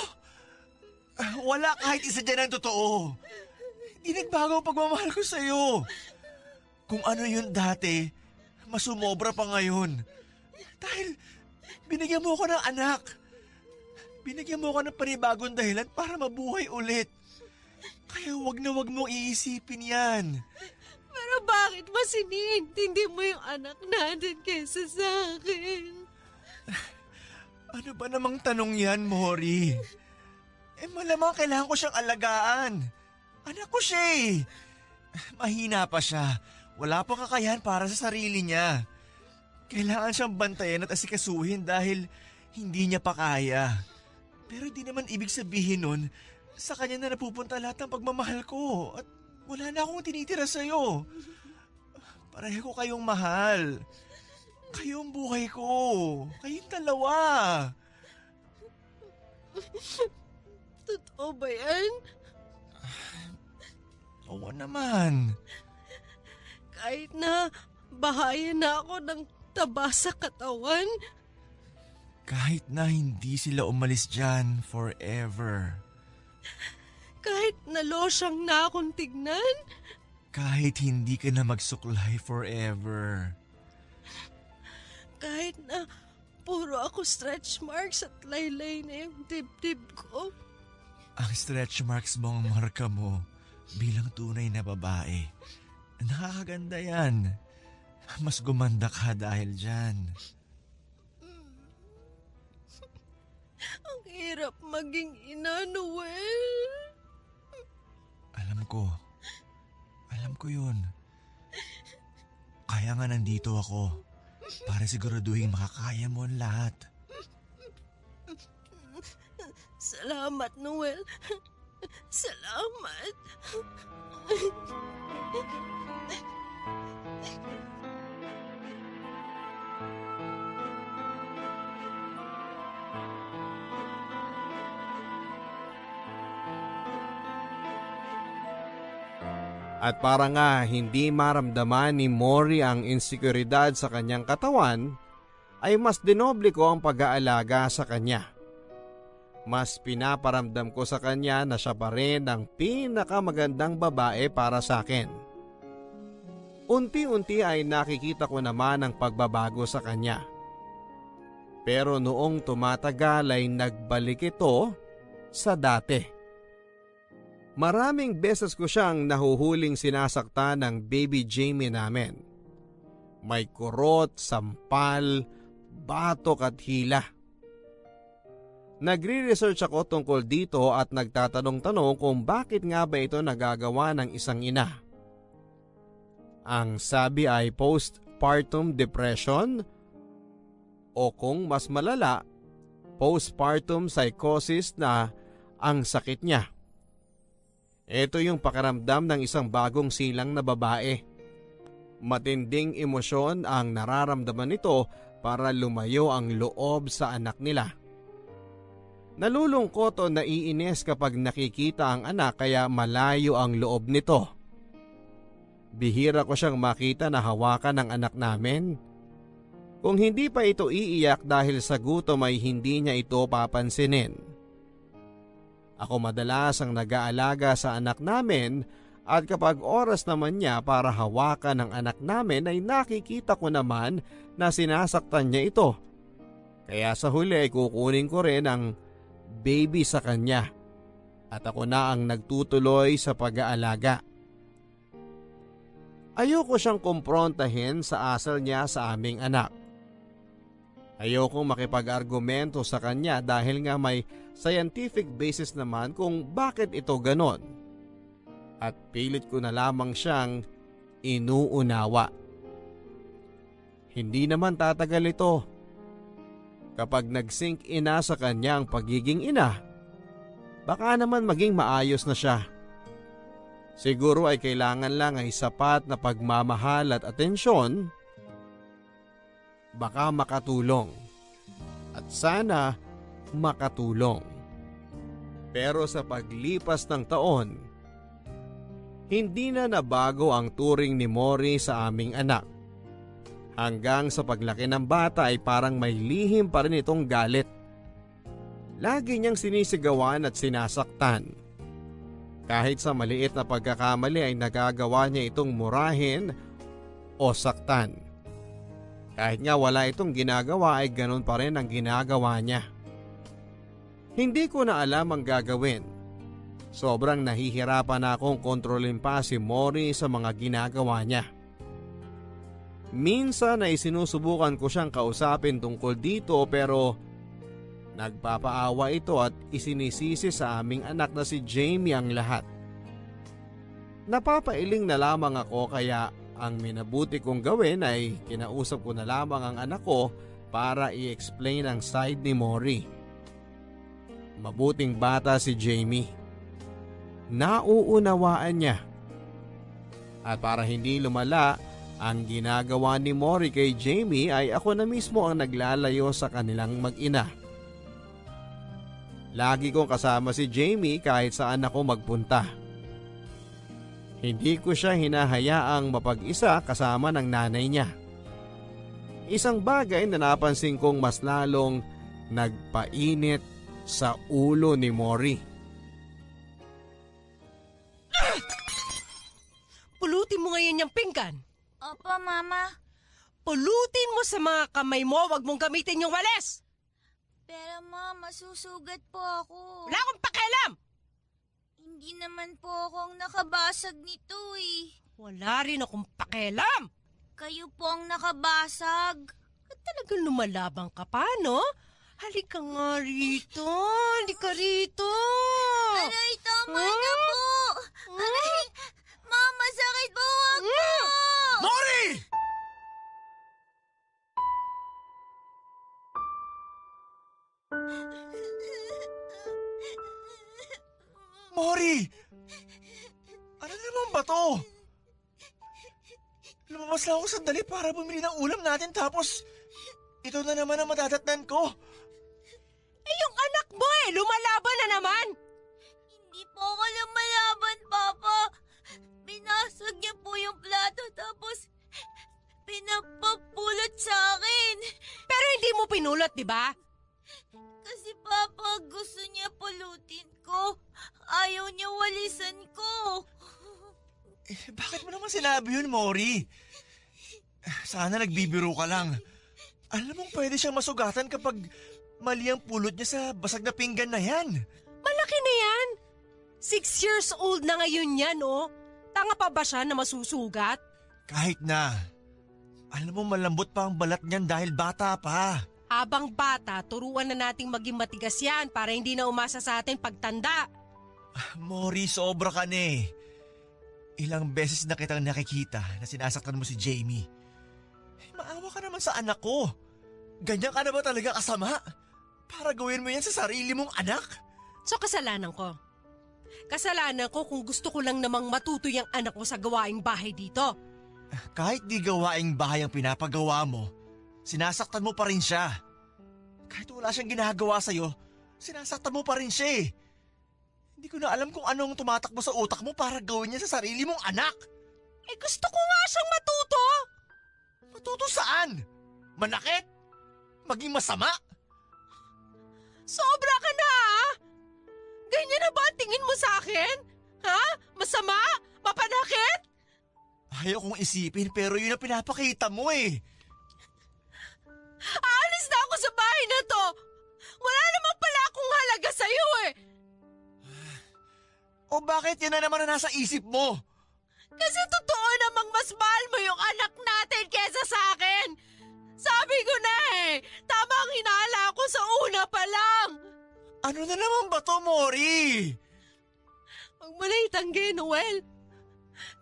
Wala kahit isa dyan ang totoo. Hindi nagbago ang pagmamahal ko sa'yo. Kung ano yun dati, mas sumobra pa ngayon. Dahil binigyan mo ako ng anak. Binigyan mo ako ng panibagong dahilan para mabuhay ulit. Kaya wag na wag mong iisipin yan. Pero bakit mas iniintindi mo yung anak natin kaysa sa akin? Ano ba namang tanong yan, Mori? Malamang kailangan ko siyang alagaan. Anak ko siya eh. Mahina pa siya. Wala pang kakayahan para sa sarili niya. Kailangan siyang bantayan at asikasuhin dahil hindi niya pa kaya. Pero di naman ibig sabihin nun, sa kanya na napupunta lahat ng pagmamahal ko at wala na akong tinitira sa'yo. Pareho ko kayong mahal. Kayo ang buhay ko. Kayong dalawa. Totoo ba yan? Oo naman. Kahit na bahaya na ako ng taba sa katawan, Kahit na hindi sila umalis dyan forever. kahit nalosyang na akong tignan, Kahit hindi ka na magsuklay forever. kahit na puro ako stretch marks at laylay na yung dibdib ko. Ang stretch marks mo ang marka mo bilang tunay na babae. Nakakaganda yan. Mas gumanda ka dahil dyan. Ang hirap maging ina, Noel. Alam ko yun. Kaya nga nandito ako para siguraduhin makakaya mo ang lahat. Salamat, Noel. Salamat. At para nga hindi maramdaman ni Mori ang insekuridad sa kanyang katawan, ay mas dinoble ko ang pag-aalaga sa kanya. Mas pinaparamdam ko sa kanya na siya pa rin ang pinakamagandang babae para sa akin. Unti-unti ay nakikita ko naman ang pagbabago sa kanya. Pero noong tumatagal ay nagbalik ito sa dati. Maraming beses ko siyang nahuhuling sinasaktan ng baby Jamie namin. May kurot, sampal, batok at hila. Nagre-research ako tungkol dito at nagtatanong-tanong kung bakit nga ba ito nagagawa ng isang ina. Ang sabi ay postpartum depression o kung mas malala postpartum psychosis na ang sakit niya. Ito yung pakiramdam ng isang bagong silang na babae. Matinding emosyon ang nararamdaman nito para lumayo ang loob sa anak nila. Nalulungkot o naiinis kapag nakikita ang anak kaya malayo ang loob nito. Bihira ko siyang makita na hawakan ng anak namin. Kung hindi pa ito iiyak dahil sa gutom ay hindi niya ito papansinin. Ako madalas ang nag-aalaga sa anak namin at kapag oras naman niya para hawakan ang anak namin ay nakikita ko naman na sinasaktan niya ito. Kaya sa huli ay kukunin ko rin ang baby sa kanya at ako na ang nagtutuloy sa pag-aalaga. Ayoko siyang kumprontahin sa asal niya sa aming anak. Ayokong makipag-argumento sa kanya dahil nga may scientific basis naman kung bakit ito ganon. At pilit ko na lamang siyang inuunawa. Hindi naman tatagal ito. Kapag nag-sink ina sa kanya ang pagiging ina, baka naman maging maayos na siya. Siguro ay kailangan lang ay sapat na pagmamahal at atensyon. Baka makatulong. At sana makatulong. Pero sa paglipas ng taon, hindi na nabago ang turing ni Mori sa aming anak. Hanggang sa paglaki ng bata ay parang may lihim pa rin itong galit. Lagi niyang sinisigawan at sinasaktan. Kahit sa maliit na pagkakamali ay nagagawa niya itong murahin o saktan. Kahit nga wala itong ginagawa ay ganun pa rin ang ginagawa niya. Hindi ko na alam ang gagawin. Sobrang nahihirapan na akong kontrolin pa si Mori sa mga ginagawa niya. Minsan ay sinusubukan ko siyang kausapin tungkol dito pero nagpapaawa ito at isinisisi sa aming anak na si Jamie ang lahat. Napapailing na lamang ako kaya ang minabuti kong gawin ay kinausap ko na lamang ang anak ko para i-explain ang side ni Mori. Mabuting bata si Jamie. Nauunawaan niya. At para hindi lumala ang ginagawa ni Mori kay Jamie ay ako na mismo ang naglalayo sa kanilang mag-ina. Lagi kong kasama si Jamie kahit saan ako magpunta. Hindi ko siya hinahayaang mapag-isa kasama ng nanay niya. Isang bagay na napansin kong mas lalong nagpainit sa ulo ni Mori. Pulutin mo ngayon yung pinggan. Opo, Mama. Pulutin mo sa mga kamay mo, wag mong gamitin yung walis. Pero Mama, susugat po ako. Wala akong pakialam. Hindi naman po akong nakabasag nito eh. Wala rin akong pakialam. Kayo po ang nakabasag. At talagang lumalabang ka pa, no? Halika nga rito. Halika rito. Aray, tama na po. Aray, Mama, sakit po ako. Mori! Mori! Ano naman ba to? Lumabas lang ako sandali para bumili ng ulam natin tapos ito na naman ang madadatnan ko. Eh, yung anak mo lumalaban na naman. Hindi po ako lumalaban, Papa. Binasag niya po yung plato tapos pinapapulot sa akin. Pero hindi mo pinulot, di ba? Kasi Papa, gusto niya pulutin ko. Ayaw niya walisan ko. Bakit mo naman sinabi yun, Mori? Sana nagbibiro ka lang. Alam mong pwede siyang masugatan kapag mali ang pulot niya sa basag na pinggan na yan. Malaki na yan. 6 years old na ngayon yan, oh. Tanga pa ba siya na masusugat? Kahit na. Alam mo malambot pa ang balat niyan dahil bata pa. Habang bata, turuan na nating maging matigas yan para hindi na umasa sa atin pagtanda. Mori, sobra ka na eh. Ilang beses na kitang nakikita na sinasaktan mo si Jamie. Maawa ka naman sa anak ko. Ganyan ka na ba talaga kasama? Para gawin mo yan sa sarili mong anak? So kasalanan ko. Kasalanan ko kung gusto ko lang namang matuto yung anak mo sa gawaing bahay dito. Kahit di gawaing bahay ang pinapagawa mo, sinasaktan mo pa rin siya. Kahit wala siyang ginagawa sa'yo, sinasaktan mo pa rin siya eh. Hindi ko na alam kung anong tumatakbo sa utak mo para gawin niya sa sarili mong anak. Eh gusto ko nga siyang matuto. Matuto saan? Manakit? Maging masama? Sobra ka na ha? Ganyan na ba ang tingin mo sa akin? Ha? Masama? Mapanakit? Ayaw kong isipin pero yun ang pinapakita mo eh. Aalis na ako sa bahay na to. Wala naman pala akong halaga sa'yo eh. O bakit yan na naman ang nasa isip mo? Kasi totoo namang mas mahal mo yung anak natin kesa sa akin. Sabi ko na eh, tama ang hinala ko sa una pa lang. Ano na naman ba to, Mori? Huwag mo na itanggi, Noel.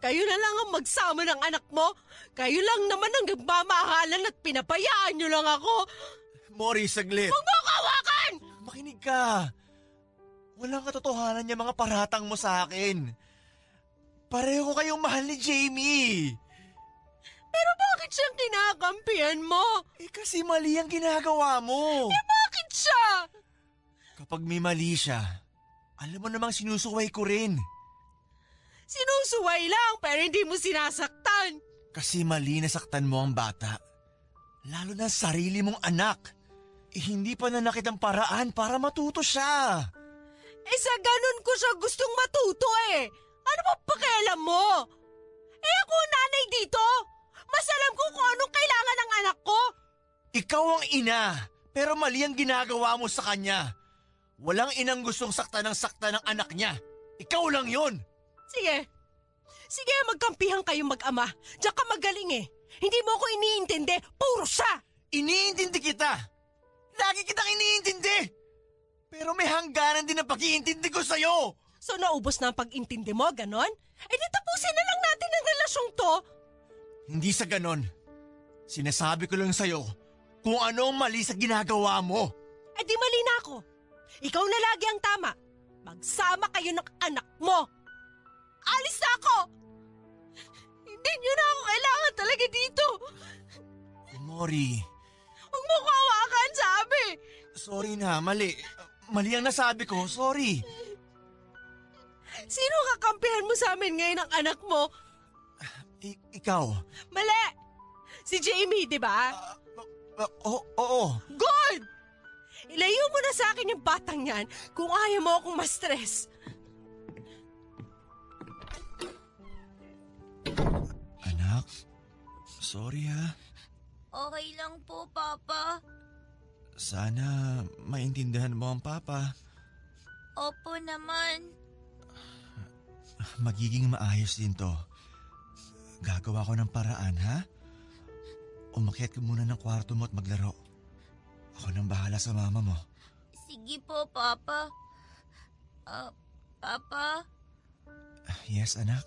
Kayo na lang ang magsama ng anak mo. Kayo lang naman ang nagmamahalan at pinapayaan nyo lang ako. Mori, saglit. Huwag mo ako hawakan! Makinig ka. Walang katotohanan yung mga paratang mo sa akin. Pareho ko kayong mahal ni Jamie. Pero bakit siyang kinakampihan mo? Eh kasi mali ang ginagawa mo. Bakit siya? Kapag may mali siya, alam mo namang sinusuway ko rin. Sinusuway lang pero hindi mo sinasaktan. Kasi mali na saktan mo ang bata. Lalo na sarili mong anak. Eh hindi pa nanakit ang paraan para matuto siya. Eh sa ganun ko siya gustong matuto eh. Ano ba pakialam mo? Eh ako ang nanay dito. Mas alam ko kung anong kailangan ng anak ko. Ikaw ang ina, pero mali ang ginagawa mo sa kanya. Walang inang gustong saktan ng anak niya. Ikaw lang yun. Sige. Sige, magkampihan kayong mag-ama. Diyan ka magaling eh. Hindi mo ako iniintindi. Puro siya. Iniintindi kita. Lagi kitang iniintindi. Pero may hangganan din ang pag-iintindi ko sa'yo. So naubos na ang pag-intindi mo, ganon? Eh di tapusin na lang natin ang relasyong to. Hindi sa ganon. Sinasabi ko lang sa'yo kung ano ang mali sa ginagawa mo. Eh di mali na ako. Ikaw na lagi ang tama. Magsama kayo ng anak mo. Alis na ako! Hindi nyo na ako kailangan talaga dito. Mori, Huwag mo ko hawakan, sabi. sorry na, mali. Mali ang nasabi ko, sorry. Sino kakampihan mo sa amin ngayon ang anak mo? Ikaw. Mali! Si Jamie, di ba? Oo. Good! Ilayo mo na sa akin yung batang yan kung ayaw mo akong ma-stress. Anak, sorry ha. Okay lang po, Papa. Sana maintindihan mo ang papa. Opo naman. Magiging maayos din to. Gagawa ko ng paraan, ha? Umakyat ka muna ng kwarto mo at maglaro. Ako nang bahala sa mama mo. Sige po, Papa. Papa, Yes, anak?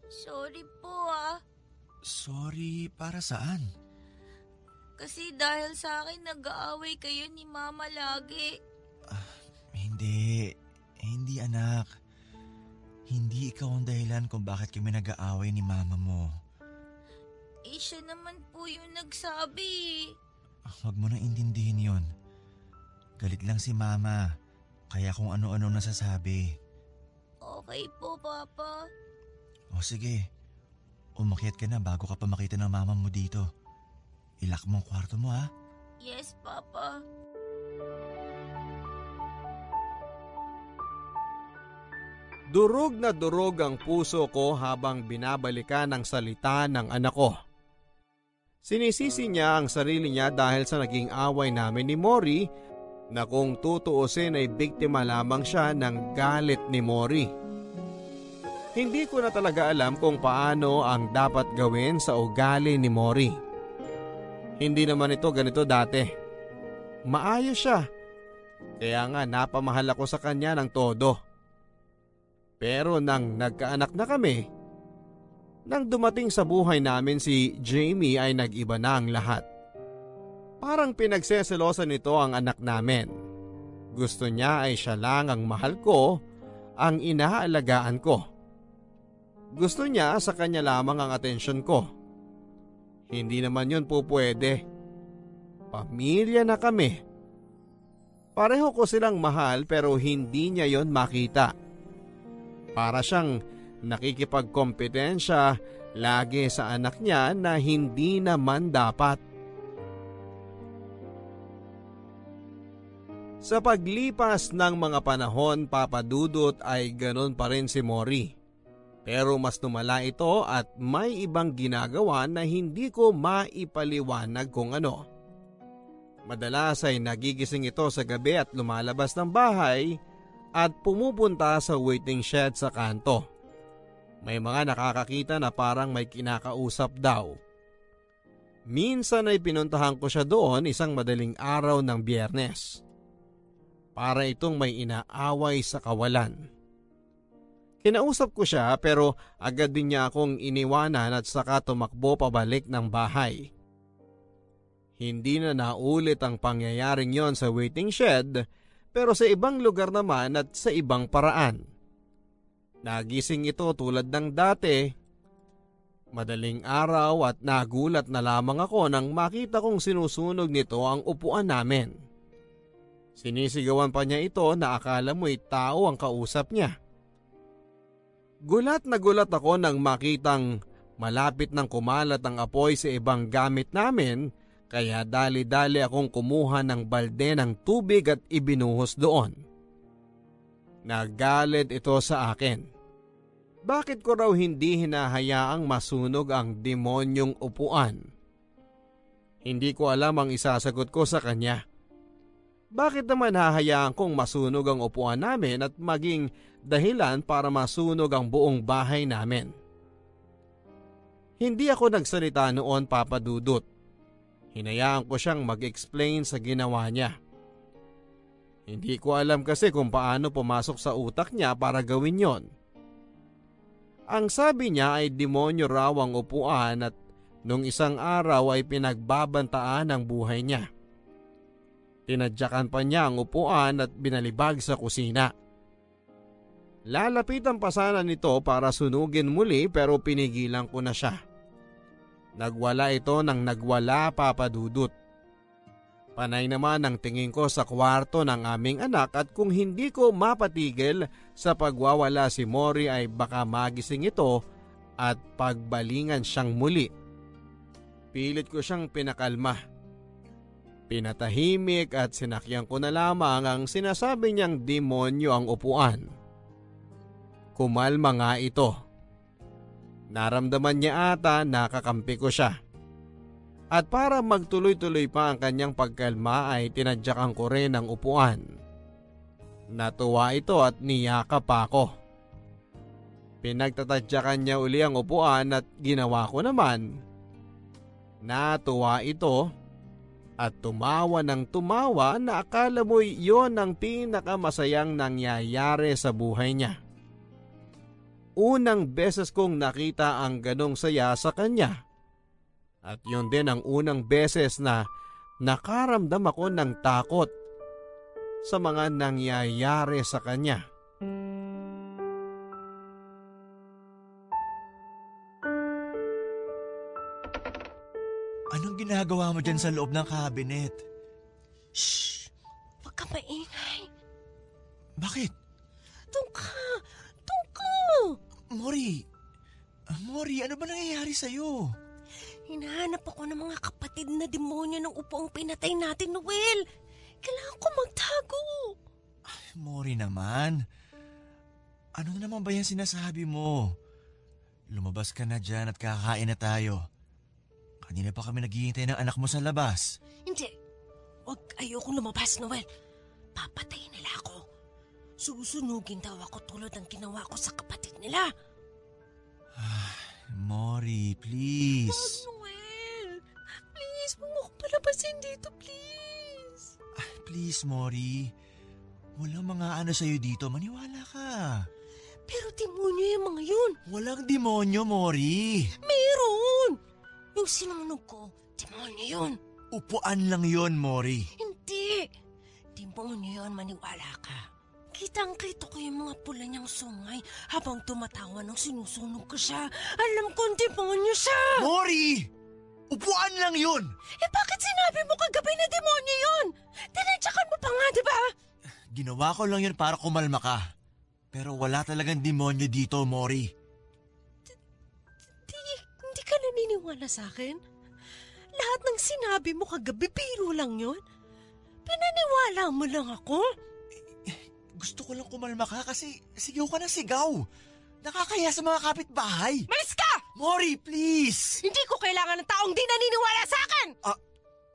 sorry po ah. Sorry para saan? Kasi dahil sa akin nag-aaway kayo ni Mama lagi. Hindi anak. Hindi ikaw ang dahilan kung bakit kami nag-aaway ni mama mo. Eh siya naman po yung nagsabi. Huwag mo nang intindihin yon. Galit lang si mama, kaya kung ano-ano nasasabi. Okay po, Papa. O sige, umakyat ka na bago ka pa makita ng mama mo dito. Ilak mo ang kwarto mo ha. Yes, Papa. Durog na durog ang puso ko habang binabalikan ang salita ng anak ko. Sinisisi niya ang sarili niya dahil sa naging away namin ni Mori na kung tutuusin ay biktima lamang siya ng galit ni Mori. Hindi ko na talaga alam kung paano ang dapat gawin sa ugali ni Mori. Hindi naman ito ganito dati. Maayos siya. Kaya nga napamahal ako sa kanya ng todo. Pero nang nagkaanak na kami, nang dumating sa buhay namin si Jamie ay nag-iba na ang lahat. Parang pinagseselosan nito ang anak namin. Gusto niya ay siya lang ang mahal ko, ang inaalagaan ko. Gusto niya sa kanya lamang ang atensyon ko. Hindi naman yun po pwede. Pamilya na kami. Pareho ko silang mahal pero hindi niya yon makita. Para siyang nakikipagkompetensya lagi sa anak niya na hindi naman dapat. Sa paglipas ng mga panahon, Papa Dudut, ay ganon pa rin si Mori. Pero mas lumala ito at may ibang ginagawa na hindi ko maipaliwanag kung ano. Madalas ay nagigising ito sa gabi at lumalabas ng bahay at pumupunta sa waiting shed sa kanto. May mga nakakakita na parang may kinakausap daw. Minsan ay pinuntahan ko siya doon isang madaling araw ng Biyernes. Para itong may inaaway sa kawalan. Kinausap ko siya pero agad din niya akong iniwanan at saka tumakbo pabalik ng bahay. Hindi na naulit ang pangyayaring yon sa waiting shed pero sa ibang lugar naman at sa ibang paraan. Nagising ito tulad ng dati. Madaling araw at nagulat na lamang ako nang makita kong sinusunog nito ang upuan namin. Sinisigawan pa niya ito na akala mo'y tao ang kausap niya. Gulat na gulat ako nang makitang malapit nang kumalat ang apoy sa ibang gamit namin kaya dali-dali akong kumuha ng balde ng tubig at ibinuhos doon. Nagalit ito sa akin. Bakit ko raw hindi hinahayaang masunog ang demonyong upuan? Hindi ko alam ang isasagot ko sa kanya. Bakit naman hahayaan kong masunog ang upuan namin at maging dahilan para masunog ang buong bahay namin? Hindi ako nagsalita noon, Papa Dudut. Hinayaan ko siyang mag-explain sa ginawa niya. Hindi ko alam kasi kung paano pumasok sa utak niya para gawin yon. Ang sabi niya ay demonyo raw ang upuan at nung isang araw ay pinagbabantaan ang buhay niya. Tinadyakan pa niya ang upuan at binalibag sa kusina. Lalapitan pa sana nito para sunugin muli pero pinigilan ko na siya. Nagwala ito nang nagwala, Papa Dudut. Panay naman ang tingin ko sa kwarto ng aming anak at kung hindi ko mapatigil sa pagwawala si Mori ay baka magising ito at pagbalingan siyang muli. Pilit ko siyang pinakalma. Pinatahimik at sinakyan ko na lamang ang sinasabi niyang demonyo ang upuan. Kumalma nga ito. Naramdaman niya ata na kakampi ko siya. At para magtuloy-tuloy pa ang kanyang pagkalma ay tinadyakan ko rin ang upuan. Natuwa ito at niyakap ako. Pinagtatadyakan niya uli ang upuan at ginawa ko naman. Natuwa ito. At tumawa ng tumawa na akala mo'y yon ang pinakamasayang nangyayari sa buhay niya. Unang beses kong nakita ang ganong saya sa kanya. At yun din ang unang beses na nakaramdam ako ng takot sa mga nangyayari sa kanya. Anong ginagawa mo dyan sa loob ng cabinet? Shh! Huwag ka maingay. Bakit? Doon ka! Doon ka! Mori! Mori, ano ba nangyayari sa'yo? Hinahanap ako ng mga kapatid na demonyo ng upuang pinatay natin, Noel. Kailangan ko magtago. Mori naman. Ano na naman ba yan sinasabi mo? Lumabas ka na dyan at kakain na tayo. Kanina pa kami naghihintay ng anak mo sa labas. Hindi. Huwag ayokong lumabas, Noel. Papatayin nila ako. Susunugin daw ako tulad ng ginawa ko sa kapatid nila. Mori, please. Noel, please, huwag mo akong palabasin dito, please. Please, Mori. Walang mga ano sa'yo dito. Maniwala ka. Pero demonyo yung mga yun. Walang demonyo, Mori. Meron. Yung sinunog ko, demonyo yun. Upuan lang yon, Mori. Hindi. Demonyo yun, maniwala ka. Kitang-kita ko yung mga pula niyang sungay habang tumatawa nang sinusunog ko siya. Alam kong demonyo siya! Mori! Upuan lang yun! Bakit sinabi mo kagabi na demonyo yun? Tinadyakan mo pa nga, di ba? Ginawa ko lang yun para kumalma ka. Pero wala talagang demonyo dito, Mori. Hindi ka naniniwala sa akin? Lahat ng sinabi mo kagabi, biro lang yun? Pinaniwala mo lang ako? Gusto ko lang kumalma ka kasi sigaw ka ng sigaw. Nakakaya sa mga kapitbahay. Malis ka! Mori, please! Hindi ko kailangan ng taong di naniniwala sa akin!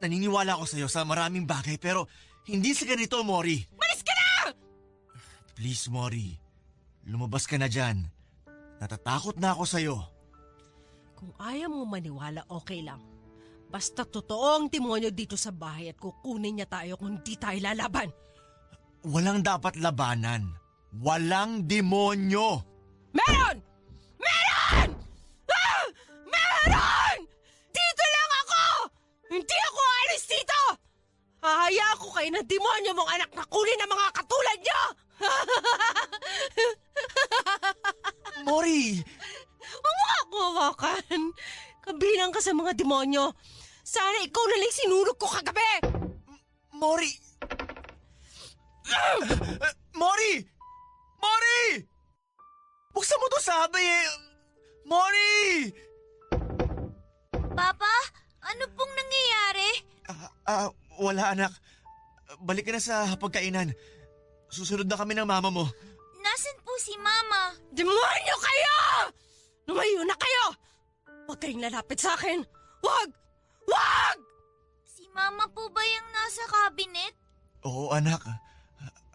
Naniniwala ako sa'yo sa maraming bagay pero hindi sa ganito, Mori. Malis ka na! Please, Mori. Lumabas ka na dyan. Natatakot na ako sa'yo. Kung ayaw mo maniwala, okay lang. Basta totoo ang demonyo dito sa bahay at kukunin niya tayo kung di tayo lalaban. Walang dapat labanan. Walang demonyo. Meron! Meron! Meron! Dito lang ako! Hindi ako alis dito! Hahaya ko kayo ng demonyo mong anak na kunin ng mga katulad niyo! Mori! Huwag mo ako hawakan. Kabilang ka sa mga demonyo. Sana ikaw na lang sinulog ko kagabi! Mori! Mori! Mori! Buksan mo to sabi eh! Mori! Papa, ano pong nangyayari? Wala anak. Balik ka na sa pagkainan. Susunod na kami ng mama mo. Nasaan po si Mama? Demonyo kayo! Lumayo na kayo! Huwag kayong lalapit sa akin! Huwag! Huwag! Si Mama po ba yung nasa cabinet? Oo anak.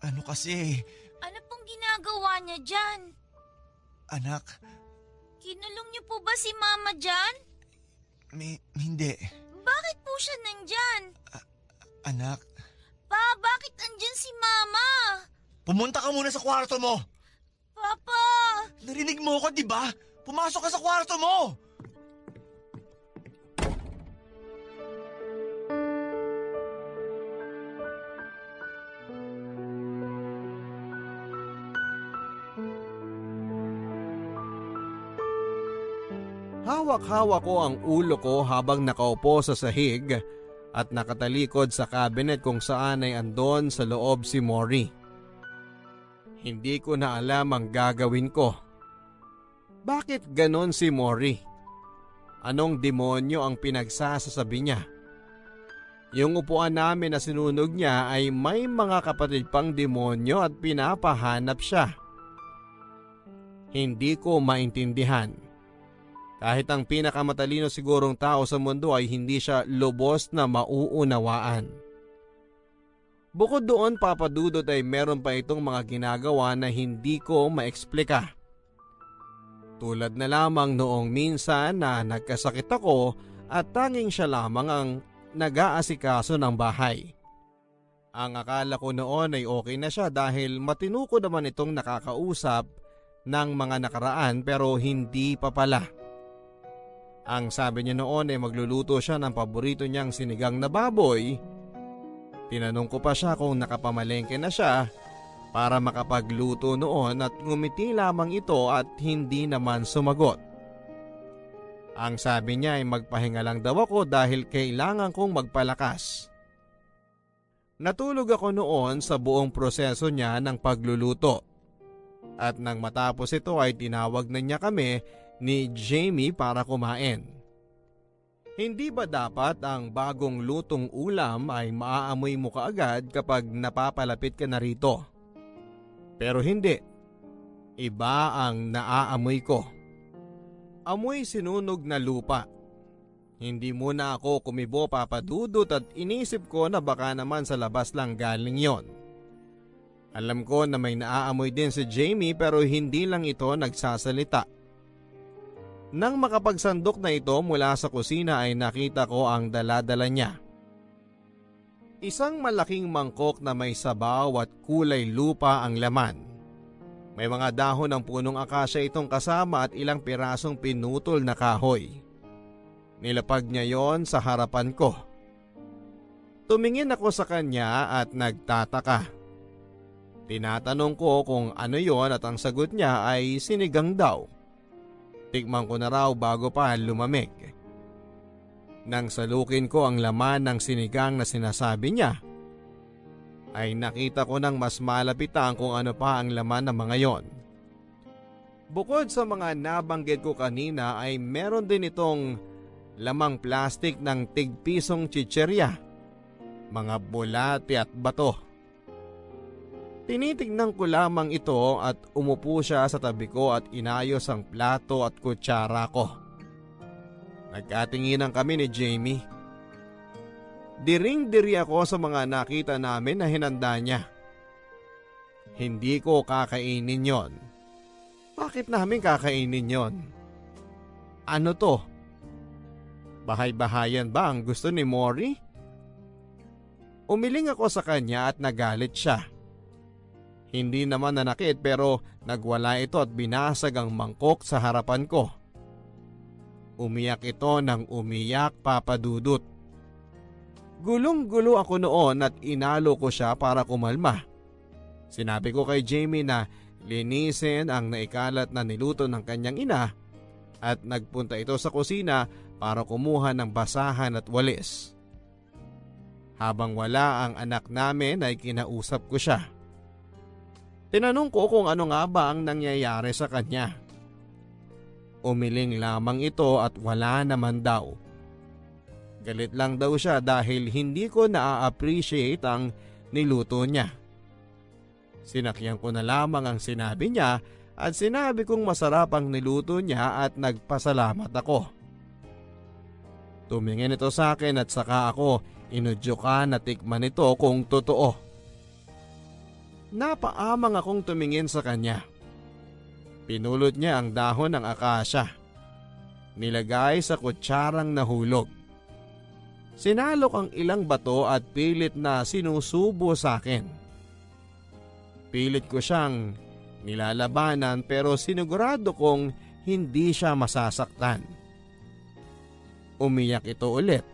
Ano kasi? Ano pong ginagawa niya dyan? Anak, Kinulong niyo po ba si Mama dyan? hindi. Bakit po siya nandyan? Anak, Pa, bakit andyan si Mama? pumunta ka muna sa kwarto mo. Papa! Narinig mo ko, di ba? Pumasok ka sa kwarto mo! Hawak-hawak ko ang ulo ko habang nakaupo sa sahig at nakatalikod sa cabinet kung saan ay andon sa loob si Mori. Hindi ko na alam ang gagawin ko. Bakit ganon si Mori? Anong demonyo ang pinagsasasabi niya? Yung upuan namin na sinunog niya ay may mga kapatid pang demonyo at pinapahanap siya. Hindi ko maintindihan. Kahit ang pinakamatalino sigurong tao sa mundo ay hindi siya lubos na mauunawaan. Bukod doon, papadudot, ay meron pa itong mga ginagawa na hindi ko maeksplika. Tulad na lamang noong minsan na nagkasakit ako at tanging siya lamang ang nag-aasikaso ng bahay. Ang akala ko noon ay okay na siya dahil matino ko naman itong nakakausap ng mga nakaraan pero hindi pa pala. Ang sabi niya noon ay magluluto siya ng paborito niyang sinigang na baboy. Tinanong ko pa siya kung nakapamalengke na siya para makapagluto noon at ngumiti lamang ito at hindi naman sumagot. Ang sabi niya ay magpahinga lang daw ako dahil kailangan kong magpalakas. Natulog ako noon sa buong proseso niya ng pagluluto. At nang matapos ito ay tinawag na niya kami ni Jamie para kumain. Hindi ba dapat ang bagong lutong ulam ay maaamoy mo kaagad kapag napapalapit ka na rito? Pero hindi. Iba ang naaamoy ko. Amoy sinunog na lupa. Hindi muna ako kumibo, papadudot, at inisip ko na baka naman sa labas lang galing yon. Alam ko na may naaamoy din si Jamie pero hindi lang ito nagsasalita. Nang makapagsandok na ito mula sa kusina ay nakita ko ang dala-dala niya. Isang malaking mangkok na may sabaw at kulay lupa ang laman. May mga dahon ng punong akasya itong kasama at ilang pirasong pinutol na kahoy. Nilapag niya yon sa harapan ko. Tumingin ako sa kanya at nagtataka. Tinatanong ko kung ano yon at ang sagot niya ay sinigang daw. Tikman ko na raw bago pa lumamig. Nang salukin ko ang laman ng sinigang na sinasabi niya, ay nakita ko ng mas malapitan kung ano pa ang laman ng mga yon. Bukod sa mga nabanggit ko kanina ay meron din itong lamang plastik ng tigpisong chicherya, mga bulate at bato. Tinitignan ko lamang ito at umupo siya sa tabi ko at inayos ang plato at kutsara ko. Nagkatinginan kami ni Jamie. Diring-diri ako sa mga nakita namin na hinanda niya. Hindi ko kakainin yon. Bakit namin kakainin yon? Ano to? Bahay-bahayan ba ang gusto ni Mori? Umiling ako sa kanya at nagalit siya. Hindi naman nanakit pero nagwala ito at binasag ang mangkok sa harapan ko. Umiyak ito ng umiyak, Papa Dudut. Gulong-gulo ako noon at inalo ko siya para kumalma. Sinabi ko kay Jamie na linisin ang naikalat na niluto ng kanyang ina at nagpunta ito sa kusina para kumuha ng basahan at walis. Habang wala ang anak namin ay kinausap ko siya. Tinanong ko kung ano nga ba ang nangyayari sa kanya. Umiling lamang ito at wala naman daw. Galit lang daw siya dahil hindi ko na-appreciate ang niluto niya. Sinakyan ko na lamang ang sinabi niya at sinabi kong masarap ang niluto niya at nagpasalamat ako. Tumingin ito sa akin at saka ako inudyukan na tikman ito kung totoo. Napaamang akong tumingin sa kanya. Pinulot niya ang dahon ng akasya. Nilagay sa kutsarang nahulog. Sinalok ang ilang bato at pilit na sinusubo sa akin. Pilit ko siyang nilalabanan pero sinigurado kong hindi siya masasaktan. Umiyak ito ulit.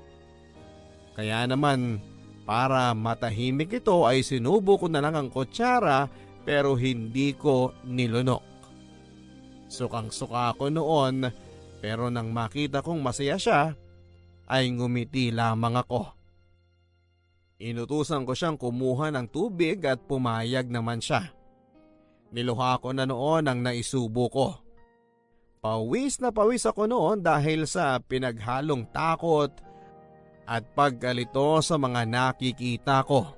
Kaya naman para matahimik ito ay sinubo ko na lang ang kutsara pero hindi ko nilunok. Sukang-suka ako noon pero nang makita kong masaya siya ay ngumiti lamang ako. Inutusan ko siyang kumuha ng tubig at pumayag naman siya. Niluha ko na noon ang naisubo ko. Pawis na pawis ako noon dahil sa pinaghalong takot at pagkalito sa mga nakikita ko.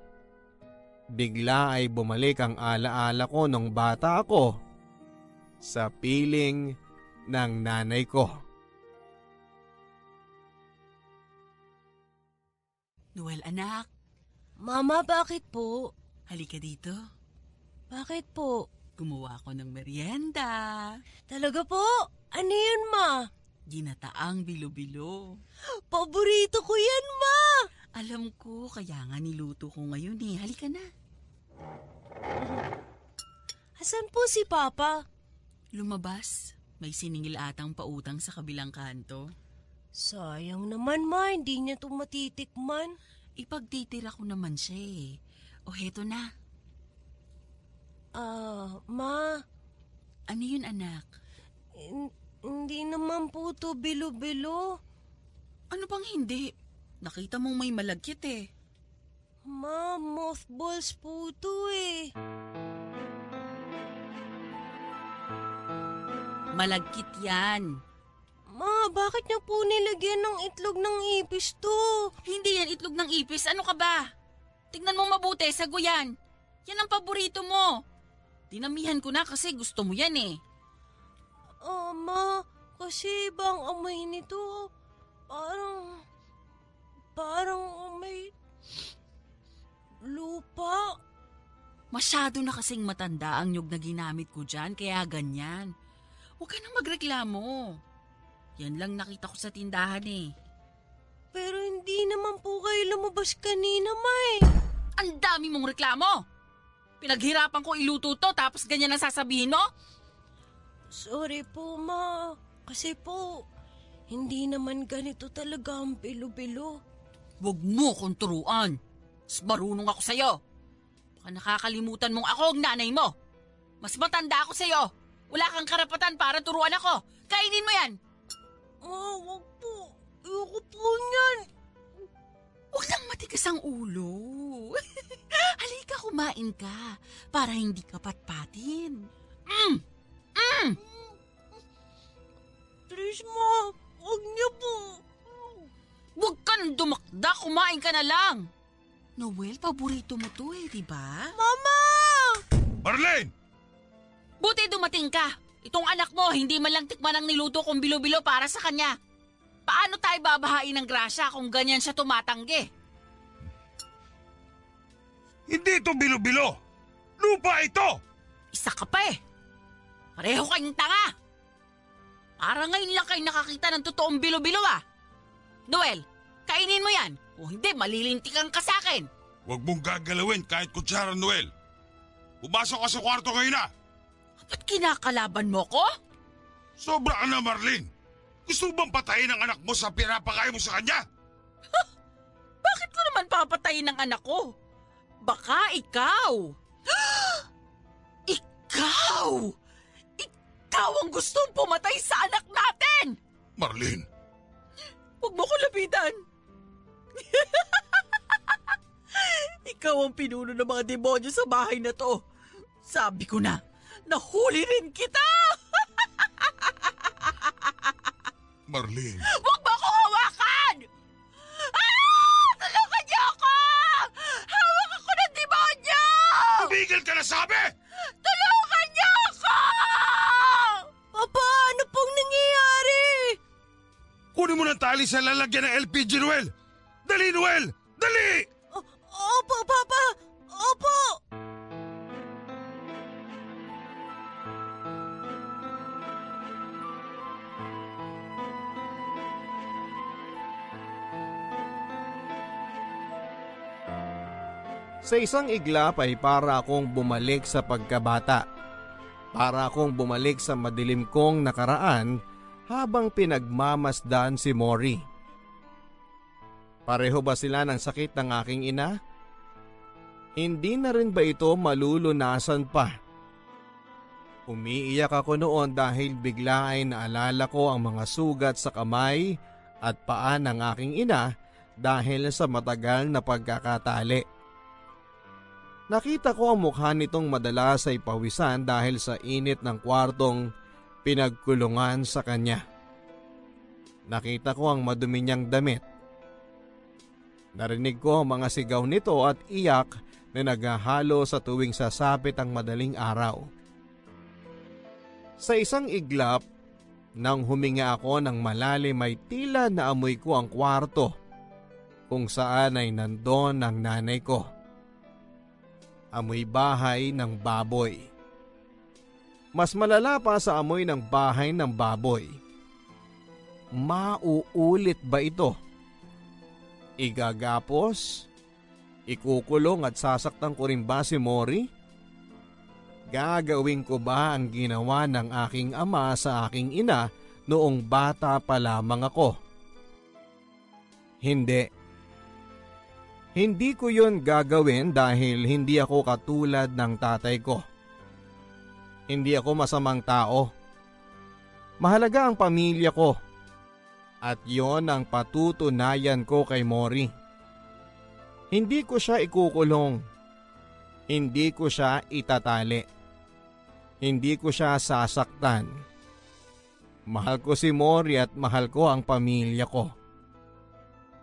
Bigla ay bumalik ang alaala ko nung bata ako sa piling ng nanay ko. Noel anak, Mama, bakit po? halika dito. Bakit po? Gumawa ako ng merienda. Talaga po? Ano yun, Ma? Ginataang bilo-bilo. Paborito ko yan, Ma! Alam ko, kaya nga niluto ko ngayon eh. Halika na. Asan po si Papa? Lumabas. May siningil atang pautang sa kabilang kanto. Sayang naman, Ma. Hindi niya ito matitikman. Ipagtitira ko naman siya eh. O heto na. Ma. Ano yun anak? Hindi naman po to bilo-bilo. Ano bang hindi? Nakita mong may malagkit eh. Ma, mothballs po to eh. Malagkit yan. Ma, bakit niyo po nilagyan ng itlog ng ipis to? Hindi yan itlog ng ipis. Ano ka ba? Tignan mo mabuti, sago yan. Yan ang paborito mo. Dinamihan ko na kasi gusto mo yan eh. Ma, kasi bang amoy nito? Parang amoy lupa. Masyado na kasing matanda ang nyug na ginamit ko dyan, kaya ganyan. Huwag ka nang magreklamo. Yan lang nakita ko sa tindahan eh. Pero hindi naman po kayo lumabas kanina, May. Ang dami mong reklamo! Pinaghirapan ko iluto to tapos ganyan ang sasabihin mo? Sorry po, Ma. Kasi po, hindi naman ganito talaga ang bilo-bilo. Huwag mo kong turuan. Mas marunong ako sa'yo. Baka nakakalimutan mong ako ang nanay mo. Mas matanda ako sa'yo. Wala kang karapatan para turuan ako. Kainin mo yan. Wag po. Ayoko po niyan. Huwag nang matigas ang ulo. Halika, kumain ka para hindi ka patpatin. Please, Ma. Wag niyo po. Huwag ka nang dumakda, kumain ka na lang. Noel, paborito mo to di ba? Mama! Marlene! Buti dumating ka. Itong anak mo, hindi man lang tikman ang niluto kong bilo-bilo para sa kanya. Paano tayo babahain ng grasya kung ganyan siya tumatanggi? Hindi ito bilo-bilo! Lupa ito! Isa ka pa eh. Pareho kayong tanga. Para ngayon lang kayo nakakita ng totoong bilo-bilo ah. Noel, kainin mo yan. Kung hindi, malilintikan ka sa akin. Huwag mong gagalawin kahit kutsara, Noel. Pumasok ka sa kwarto ngayon na! Ba't kinakalaban mo ko? Sobra ka na, Marlene! Gusto mo bang patayin ang anak mo sa pinapakain mo sa kanya? Bakit ko naman papatayin ang anak ko? Baka ikaw. Ikaw! Ikaw ang gustong pumatay sa anak natin! Marlene! Huwag mo ko lapitan. Ikaw ang pinuno ng mga demonyo sa bahay na to. Sabi ko na, nahuli rin kita! Marlene! Huwag mo ko hawakan! Tulungan niyo ako! Hawak ako ng demonyo! Tumigil ka na, sabi! Tulungan niyo ako! Papa, ano pong nangyayari? Kunin mo ng tali sa lalagyan ng LPG, Noel! Dali, Noel! Dali! Opo, Papa! Opo! Sa isang iglap ay para akong bumalik sa pagkabata. Para akong bumalik sa madilim kong nakaraan habang pinagmamasdan si Mori. Pareho ba sila ng sakit ng aking ina? Hindi na rin ba ito malulunasan pa? Umiiyak ako noon dahil bigla ay naalala ko ang mga sugat sa kamay at paa ng aking ina dahil sa matagal na pagkakatali. Nakita ko ang mukha nitong madalas ay pawisan dahil sa init ng kwartong pinagkulungan sa kanya. Nakita ko ang madumi niyang damit. Narinig ko ang mga sigaw nito at iyak na naghahalo sa tuwing sasapit ang madaling araw. Sa isang iglap, nang huminga ako ng malalim ay tila naamoy ko ang kwarto kung saan ay nandon ang nanay ko. Amoy bahay ng baboy. Mas malala pa sa amoy ng bahay ng baboy. Mauulit ba ito? Igagapos? Ikukulong at sasaktan ko rin ba si Mori? Gagawin ko ba ang ginawa ng aking ama sa aking ina noong bata pa lamang ako? Hindi. Hindi ko yon gagawin dahil hindi ako katulad ng tatay ko. Hindi ako masamang tao. Mahalaga ang pamilya ko. At yon ang patutunayan ko kay Mori. Hindi ko siya ikukulong. Hindi ko siya itatali. Hindi ko siya sasaktan. Mahal ko si Mori at mahal ko ang pamilya ko.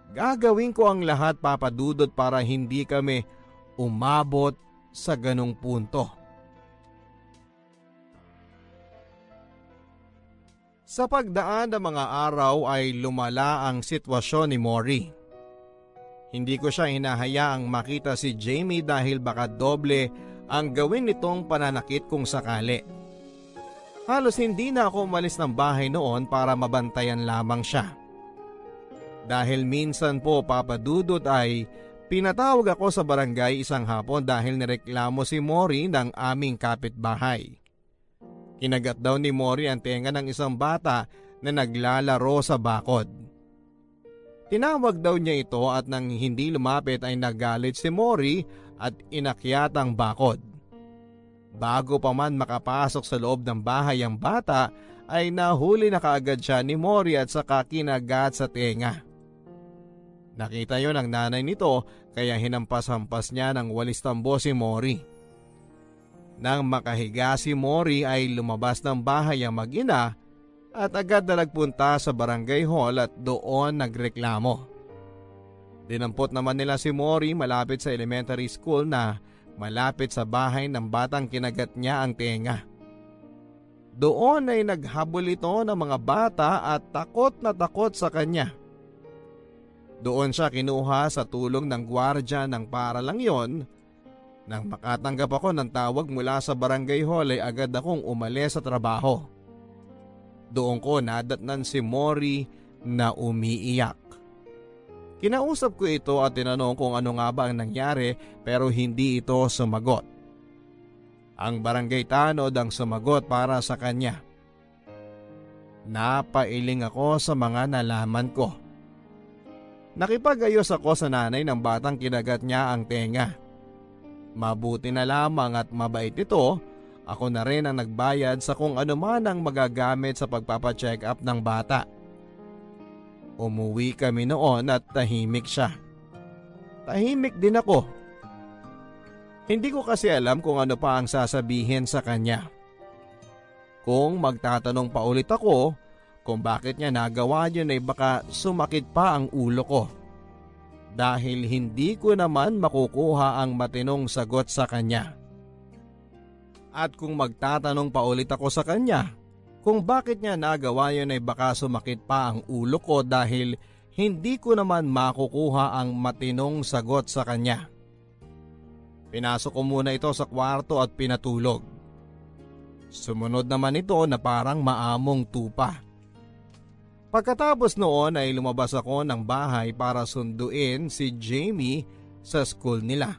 Gagawin ko ang lahat, Papa Dudut, para hindi kami umabot sa ganong punto. Sa pagdaan ng mga araw ay lumala ang sitwasyon ni Mori. Hindi ko siya hinahayaang makita si Jamie dahil baka doble ang gawin nitong pananakit kung sakali. Halos hindi na ako umalis ng bahay noon para mabantayan lamang siya. Dahil minsan po, Papa Dudut, ay pinatawag ako sa barangay isang hapon dahil nireklamo si Mori ng aming kapitbahay. Kinagat daw ni Mori ang tenga ng isang bata na naglalaro sa bakod. Tinawag daw niya ito at nang hindi lumapit ay nagalit si Mori at inakyat ang bakod. Bago pa man makapasok sa loob ng bahay ang bata ay nahuli na kaagad siya ni Mori at saka kinagat sa tenga. Nakita yon ng nanay nito kaya hinampas-hampas niya ng walis tambo si Mori. Nang makahiga si Mori ay lumabas ng bahay ang mag-ina at agad na nagpunta sa barangay hall at doon nagreklamo. Dinampot naman nila si Mori malapit sa elementary school na malapit sa bahay ng batang kinagat niya ang tenga. Doon ay naghabol ito ng mga bata at takot na takot sa kanya. Doon siya kinuha sa tulong ng gwardya ng paaralang yon. Nang makatanggap ako ng tawag mula sa barangay hall ay agad akong umalis sa trabaho. Doon ko nadatnan si Mori na umiiyak. Kinausap ko ito at tinanong kung ano nga ba ang nangyari pero hindi ito sumagot. Ang barangay tanod ang sumagot para sa kanya. Napailing ako sa mga nalaman ko. Nakipag-ayos ako sa nanay ng batang kinagat niya ang tenga. Mabuti na lamang at mabait ito, ako na rin ang nagbayad sa kung ano man ang magagamit sa pagpapacheck up ng bata. Umuwi kami noon at tahimik siya. Tahimik din ako. Hindi ko kasi alam kung ano pa ang sasabihin sa kanya. Kung magtatanong pa ulit ako kung bakit niya nagawa yun ay baka sumakit pa ang ulo ko. Dahil hindi ko naman makukuha ang matinong sagot sa kanya. At kung magtatanong pa ulit ako sa kanya kung bakit niya nagawa yun ay baka sumakit pa ang ulo ko dahil hindi ko naman makukuha ang matinong sagot sa kanya. Pinasok ko muna ito sa kwarto at pinatulog. Sumunod naman ito na parang maamong tupa. Pagkatapos noon ay lumabas ako ng bahay para sunduin si Jamie sa school nila.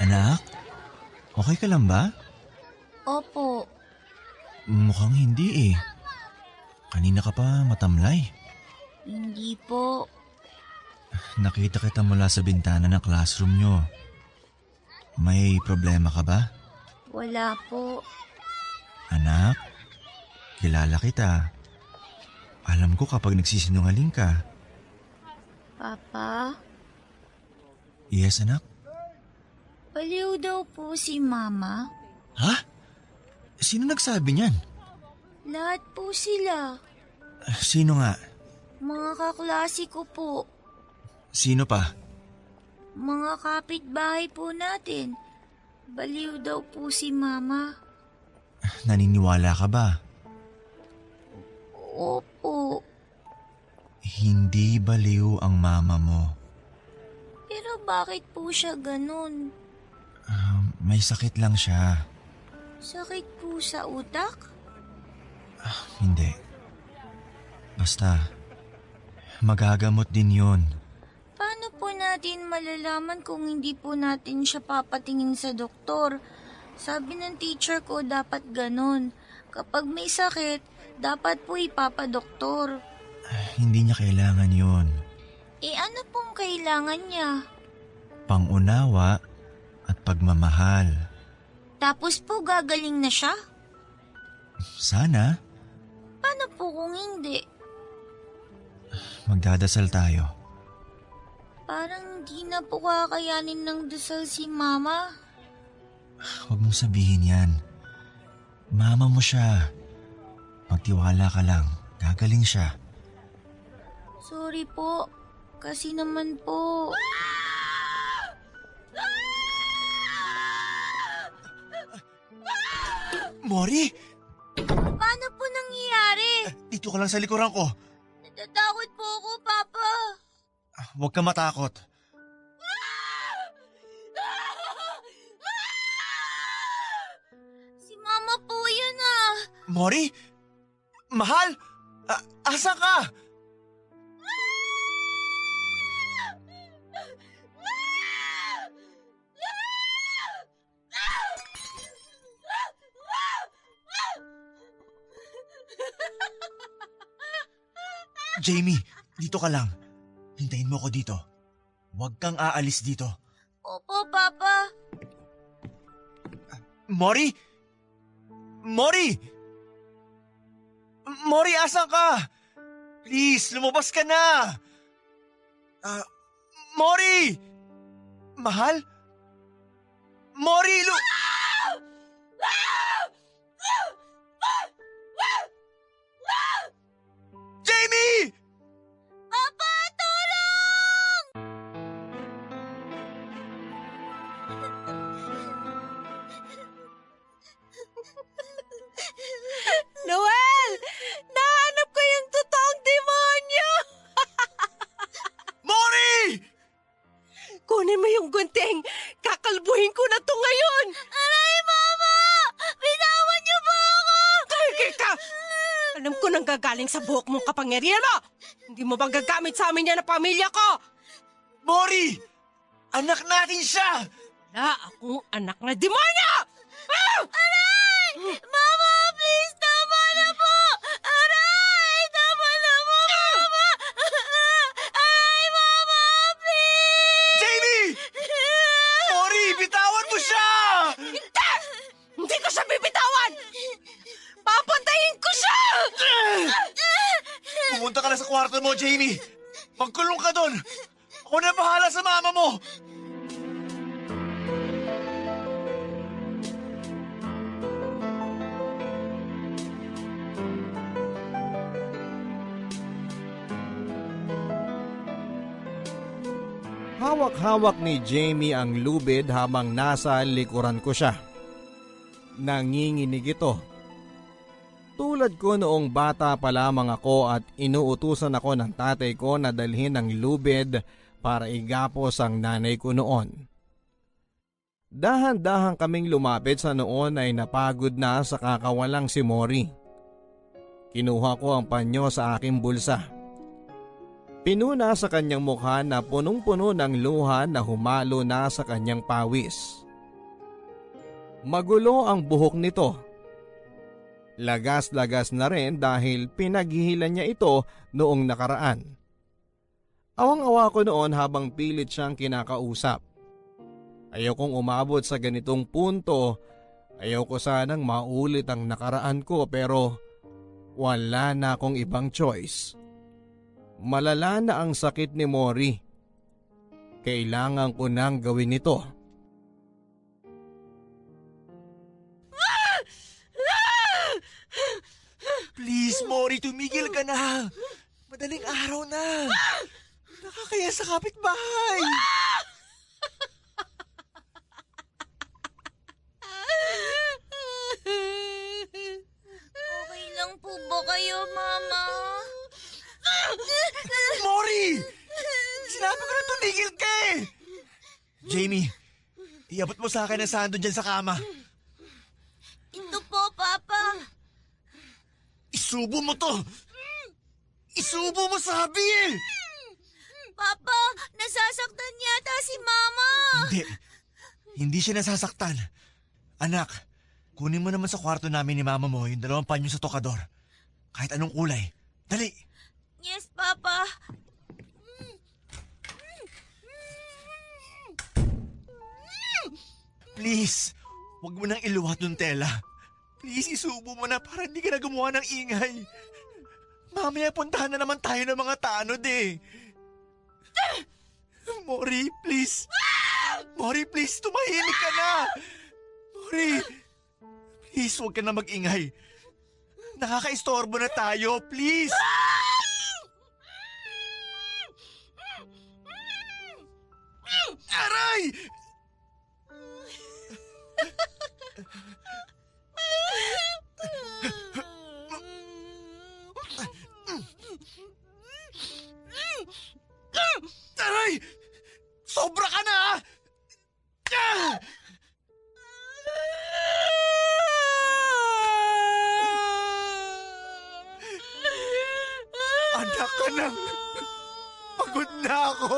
Anak, okay ka lang ba? Opo. Mukhang hindi eh. Kanina ka pa matamlay. Hindi po. Nakita kita mula sa bintana ng classroom nyo. May problema ka ba? Wala po. Anak, kilala kita. Alam ko kapag nagsisinungaling ka. Papa, Yes, anak? baliw daw po si Mama. Ha? Sino nagsabi niyan? Lahat po sila. Sino nga? Mga kaklase ko po. Sino pa? Mga kapitbahay po natin. Baliw daw po si Mama. Naniniwala ka ba? Opo. Hindi baliw ang mama mo. Pero bakit po siya ganun? May sakit lang siya. Sakit po sa utak? Hindi. Basta, magagamot din yun. Paano po natin malalaman kung hindi po natin siya papatingin sa doktor? Sabi ng teacher ko dapat ganun. Kapag may sakit, dapat po ipapadoktor. Hindi niya kailangan yun. Ano pong kailangan niya? Pangunawa at pagmamahal. Tapos po gagaling na siya? Sana, Paano po kung hindi? magdadasal tayo. Parang hindi na po kakayanin ng dasal si Mama. Huwag mong sabihin yan. Mama mo siya. Magtiwala ka lang. Gagaling siya. Sorry po. Kasi naman po. Mori! Paano po nangyayari? Dito ka lang sa likuran ko. Natatakot po ako, Papa. Huwag ka matakot. Si Mama po yun ah. Mori? Mahal? Asa ka? Jamie, dito ka lang. Hintayin mo ko dito. Huwag kang aalis dito. Opo, Papa. Mori? Mori! Mori, asan ka? Please, lumabas ka na! Mori! Mahal? Mori, Jamie! Papa, tulong! Noel! Nahanap ko yung totoong demonyo! Mori! Kunin mo yung gunting! Kakalbuhin ko na to ngayon! Aray, Mama! Bitawan niyo ba ako? Kaya ka! Alam ko nang gagaling sa buhok mong kapangyarihan mo! Hindi mo bang gagamit sa amin yan na pamilya ko? Mori! Anak natin siya! Wala akong anak na demonyo! Ah! Aray! Mama, please, tama na po! Aray! Tama na po, Mama! Aray, Mama, please! Jamie! Mori, bitawan mo siya! Hindi! Hindi ko siya bibitawan! Papantayin ko siya! Pumunta ka na sa kwarto mo, Jamie. Magkulong ka doon. Ako na bahala sa mama mo. Hawak-hawak ni Jamie ang lubid habang nasa likuran ko siya. Nanginginig ito. Tulad ko noong bata pa lamang ako at inuutusan ako ng tatay ko na dalhin ang lubid para igapos ang nanay ko noon. Dahan-dahan kaming lumapit sa noon ay napagod na sa kakawalang si Mori. Kinuha ko ang panyo sa aking bulsa. Pinuna sa kanyang mukha na punong-puno ng luha na humalo na sa kanyang pawis. Magulo ang buhok nito. Lagas-lagas na rin dahil pinaghihilan niya ito noong nakaraan. Awang-awa ko noon habang pilit siyang kinakausap. Ayokong umabot sa ganitong punto. Ayoko sanang maulit ang nakaraan ko pero wala na akong ibang choice. Malala na ang sakit ni Mori. Kailangan ko nang gawin ito. Please, Mori, tumigil ka na. Madaling araw na. Nakakaya sa kapitbahay. Okay lang po ba kayo, Mama? Mori! Sinabi ko na tumigil ka eh. Jamie, iabot mo sa akin ang sando dyan sa kama. Ito po, Papa. Isubo mo to! Isubo mo, sabi eh! Papa, nasasaktan yata si Mama. Hindi. Hindi siya nasasaktan. Anak, kunin mo naman sa kwarto namin ni mama mo yung 2 panyo sa tokador. Kahit anong kulay. Dali! Yes, Papa. Please, huwag mo nang iluwat yung tela. Please, isubo mo na para hindi ka na gumawa ng ingay. Mamaya puntahan na naman tayo ng mga tanod eh. Mori, please. Mori, please, tumahimik ka na. Mori, please, huwag ka na mag-ingay. Nakaka-istorbo na tayo, please. Aray! Aray! Sobra ka na! Ah! Anak ka nang pagod na ako.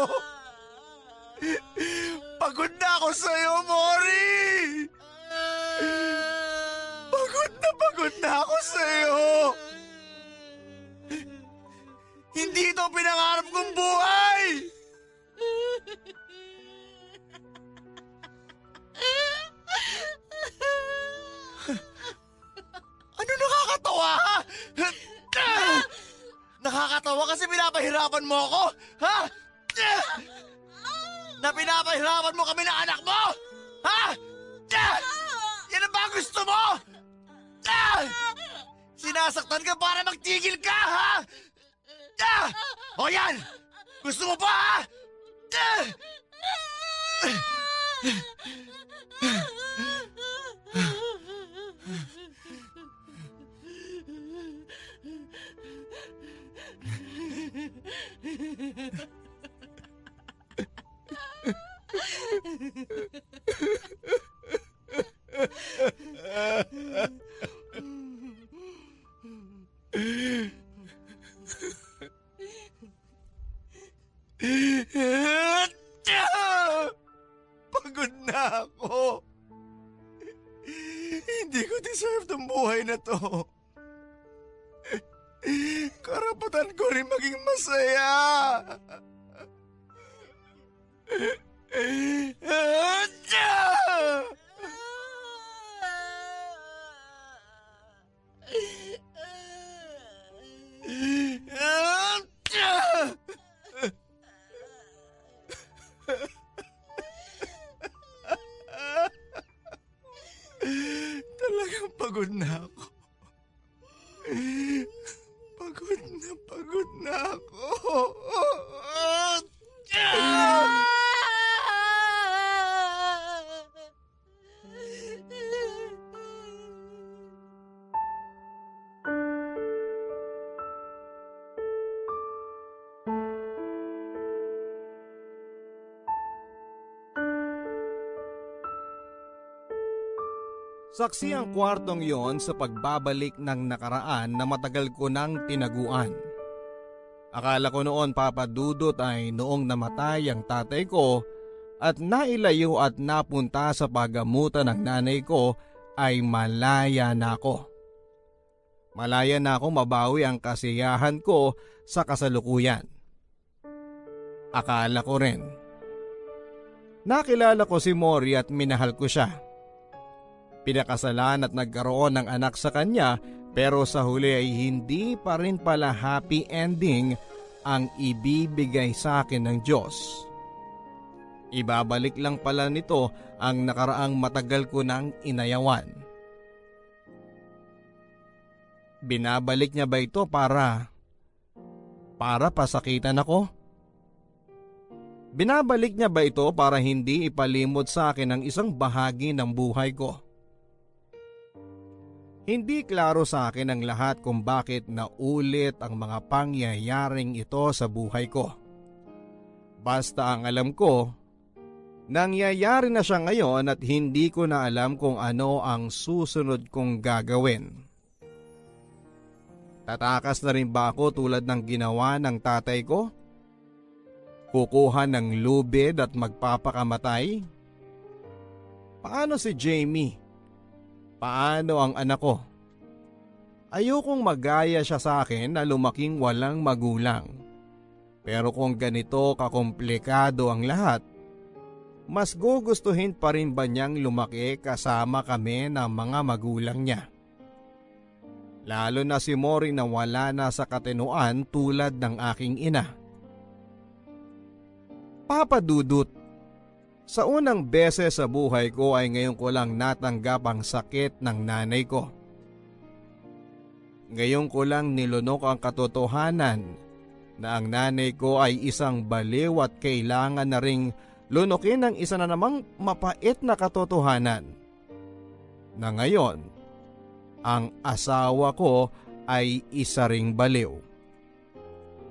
Pagod na ako sa'yo, Mori! Pagod na ako sa'yo! Hindi Hindi ito pinangarap kong buhay! Ano nakakatawa, ha? Nakakatawa kasi pinapahirapan mo ako, ha? Na pinapahirapan mo kami ng anak mo? Ha? Yan ang ba gusto mo? Sinasaktan ka para magtigil ka, ha? O yan! Gusto mo pa, ha? Pagod na ako. Hindi ko deserve tong buhay na to. Karapatan ko rin maging masaya. Talagang pagod na ako. Pagod na ako. Saksi ang kwartong yon sa pagbabalik ng nakaraan na matagal ko nang tinaguan. Akala ko noon, Papa Dudut, ay noong namatay ang tatay ko at nailayo at napunta sa pagamutan ng nanay ko ay malaya na ako. Malaya na ako mabawi ang kasiyahan ko sa kasalukuyan. Akala ko rin. Nakilala ko si Mori at minahal ko siya. Pinakasalan at nagkaroon ng anak sa kanya, pero sa huli ay hindi pa rin pala happy ending ang ibibigay sa akin ng Diyos. Ibabalik lang pala nito ang nakaraang matagal ko nang inayawan. Binabalik niya ba ito para pasakitan ako? Binabalik niya ba ito para hindi ipalimot sa akin ang isang bahagi ng buhay ko? Hindi klaro sa akin ang lahat kung bakit naulit ang mga pangyayaring ito sa buhay ko. Basta ang alam ko, nangyayari na siya ngayon at hindi ko na alam kung ano ang susunod kong gagawin. Tatakas na rin ba ako tulad ng ginawa ng tatay ko? Kukuha ng lubid at magpapakamatay? Paano si Jamie? Paano ang anak ko? Ayokong magaya siya sa akin na lumaking walang magulang. Pero kung ganito kakomplikado ang lahat, mas gugustuhin pa rin ba niyang lumaki kasama kami ng mga magulang niya? Lalo na si Mori na wala na sa katinuan tulad ng aking ina. Papa Dudut, sa unang beses sa buhay ko ay ngayon ko lang natanggap ang sakit ng nanay ko. Ngayon ko lang nilunok ang katotohanan na ang nanay ko ay isang baliw at kailangan na ring lunukin ng isa na namang mapait na katotohanan. Na ngayon, ang asawa ko ay isa ring baliw.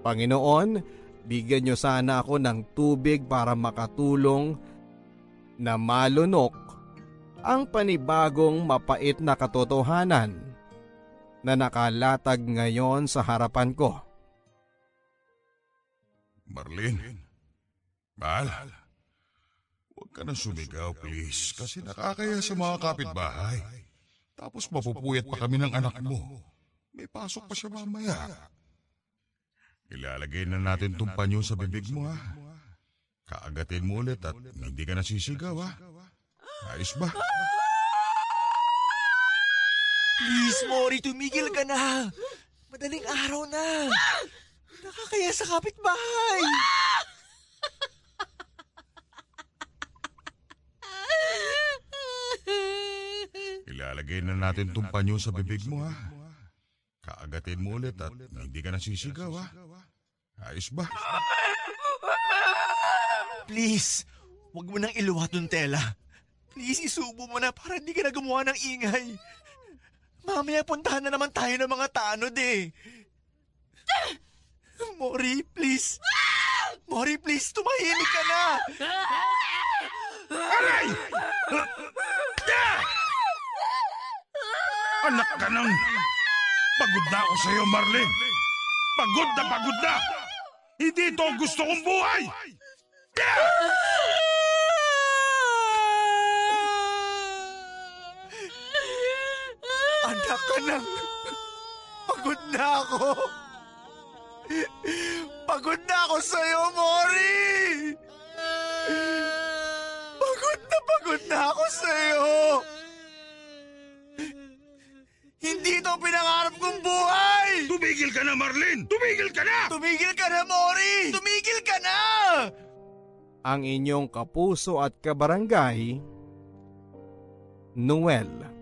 Panginoon, bigyan niyo sana ako ng tubig para makatulong na malunok ang panibagong mapait na katotohanan na nakalatag ngayon sa harapan ko. Marlene, mahal, huwag ka na sumigaw please kasi nakakaya sa mga kapitbahay. Tapos mapupuyat pa kami ng anak mo. May pasok pa siya mamaya. Ilalagay na natin tong panyo sa bibig mo ha. Kaagatin mo ulit at hindi ka nasisigaw ha. Ayos ba? Please, Mori, tumigil ka na. Madaling araw na. Nakakaya sa kapitbahay. Ilalagay na natin tong panyo sa bibig mo ha. Kaagatin mo ulit at hindi ka nasisigaw ha. Ayos ba? Please, wag mo nang iluwa tong tela. Please, isubo mo na para hindi ka na gumawa ng ingay. Mamaya puntahan na naman tayo ng mga tanod eh. Mori, please. Mori, please, tumahimik ka na. Aray! Anak ka nang... Pagod na ako sa'yo, Marlene. Pagod na! Hindi ito ang gusto kong buhay! Anak ka nang... Pagod na ako. Pagod na ako sa'yo, Mori. Pagod na ako sa'yo. Hindi ito ang pinangarap kong buhay! Tumigil ka na, Marlene! Tumigil ka na! Tumigil ka na, Mori! Tumigil ka na! Ang inyong kapuso at kabarangay, Noel.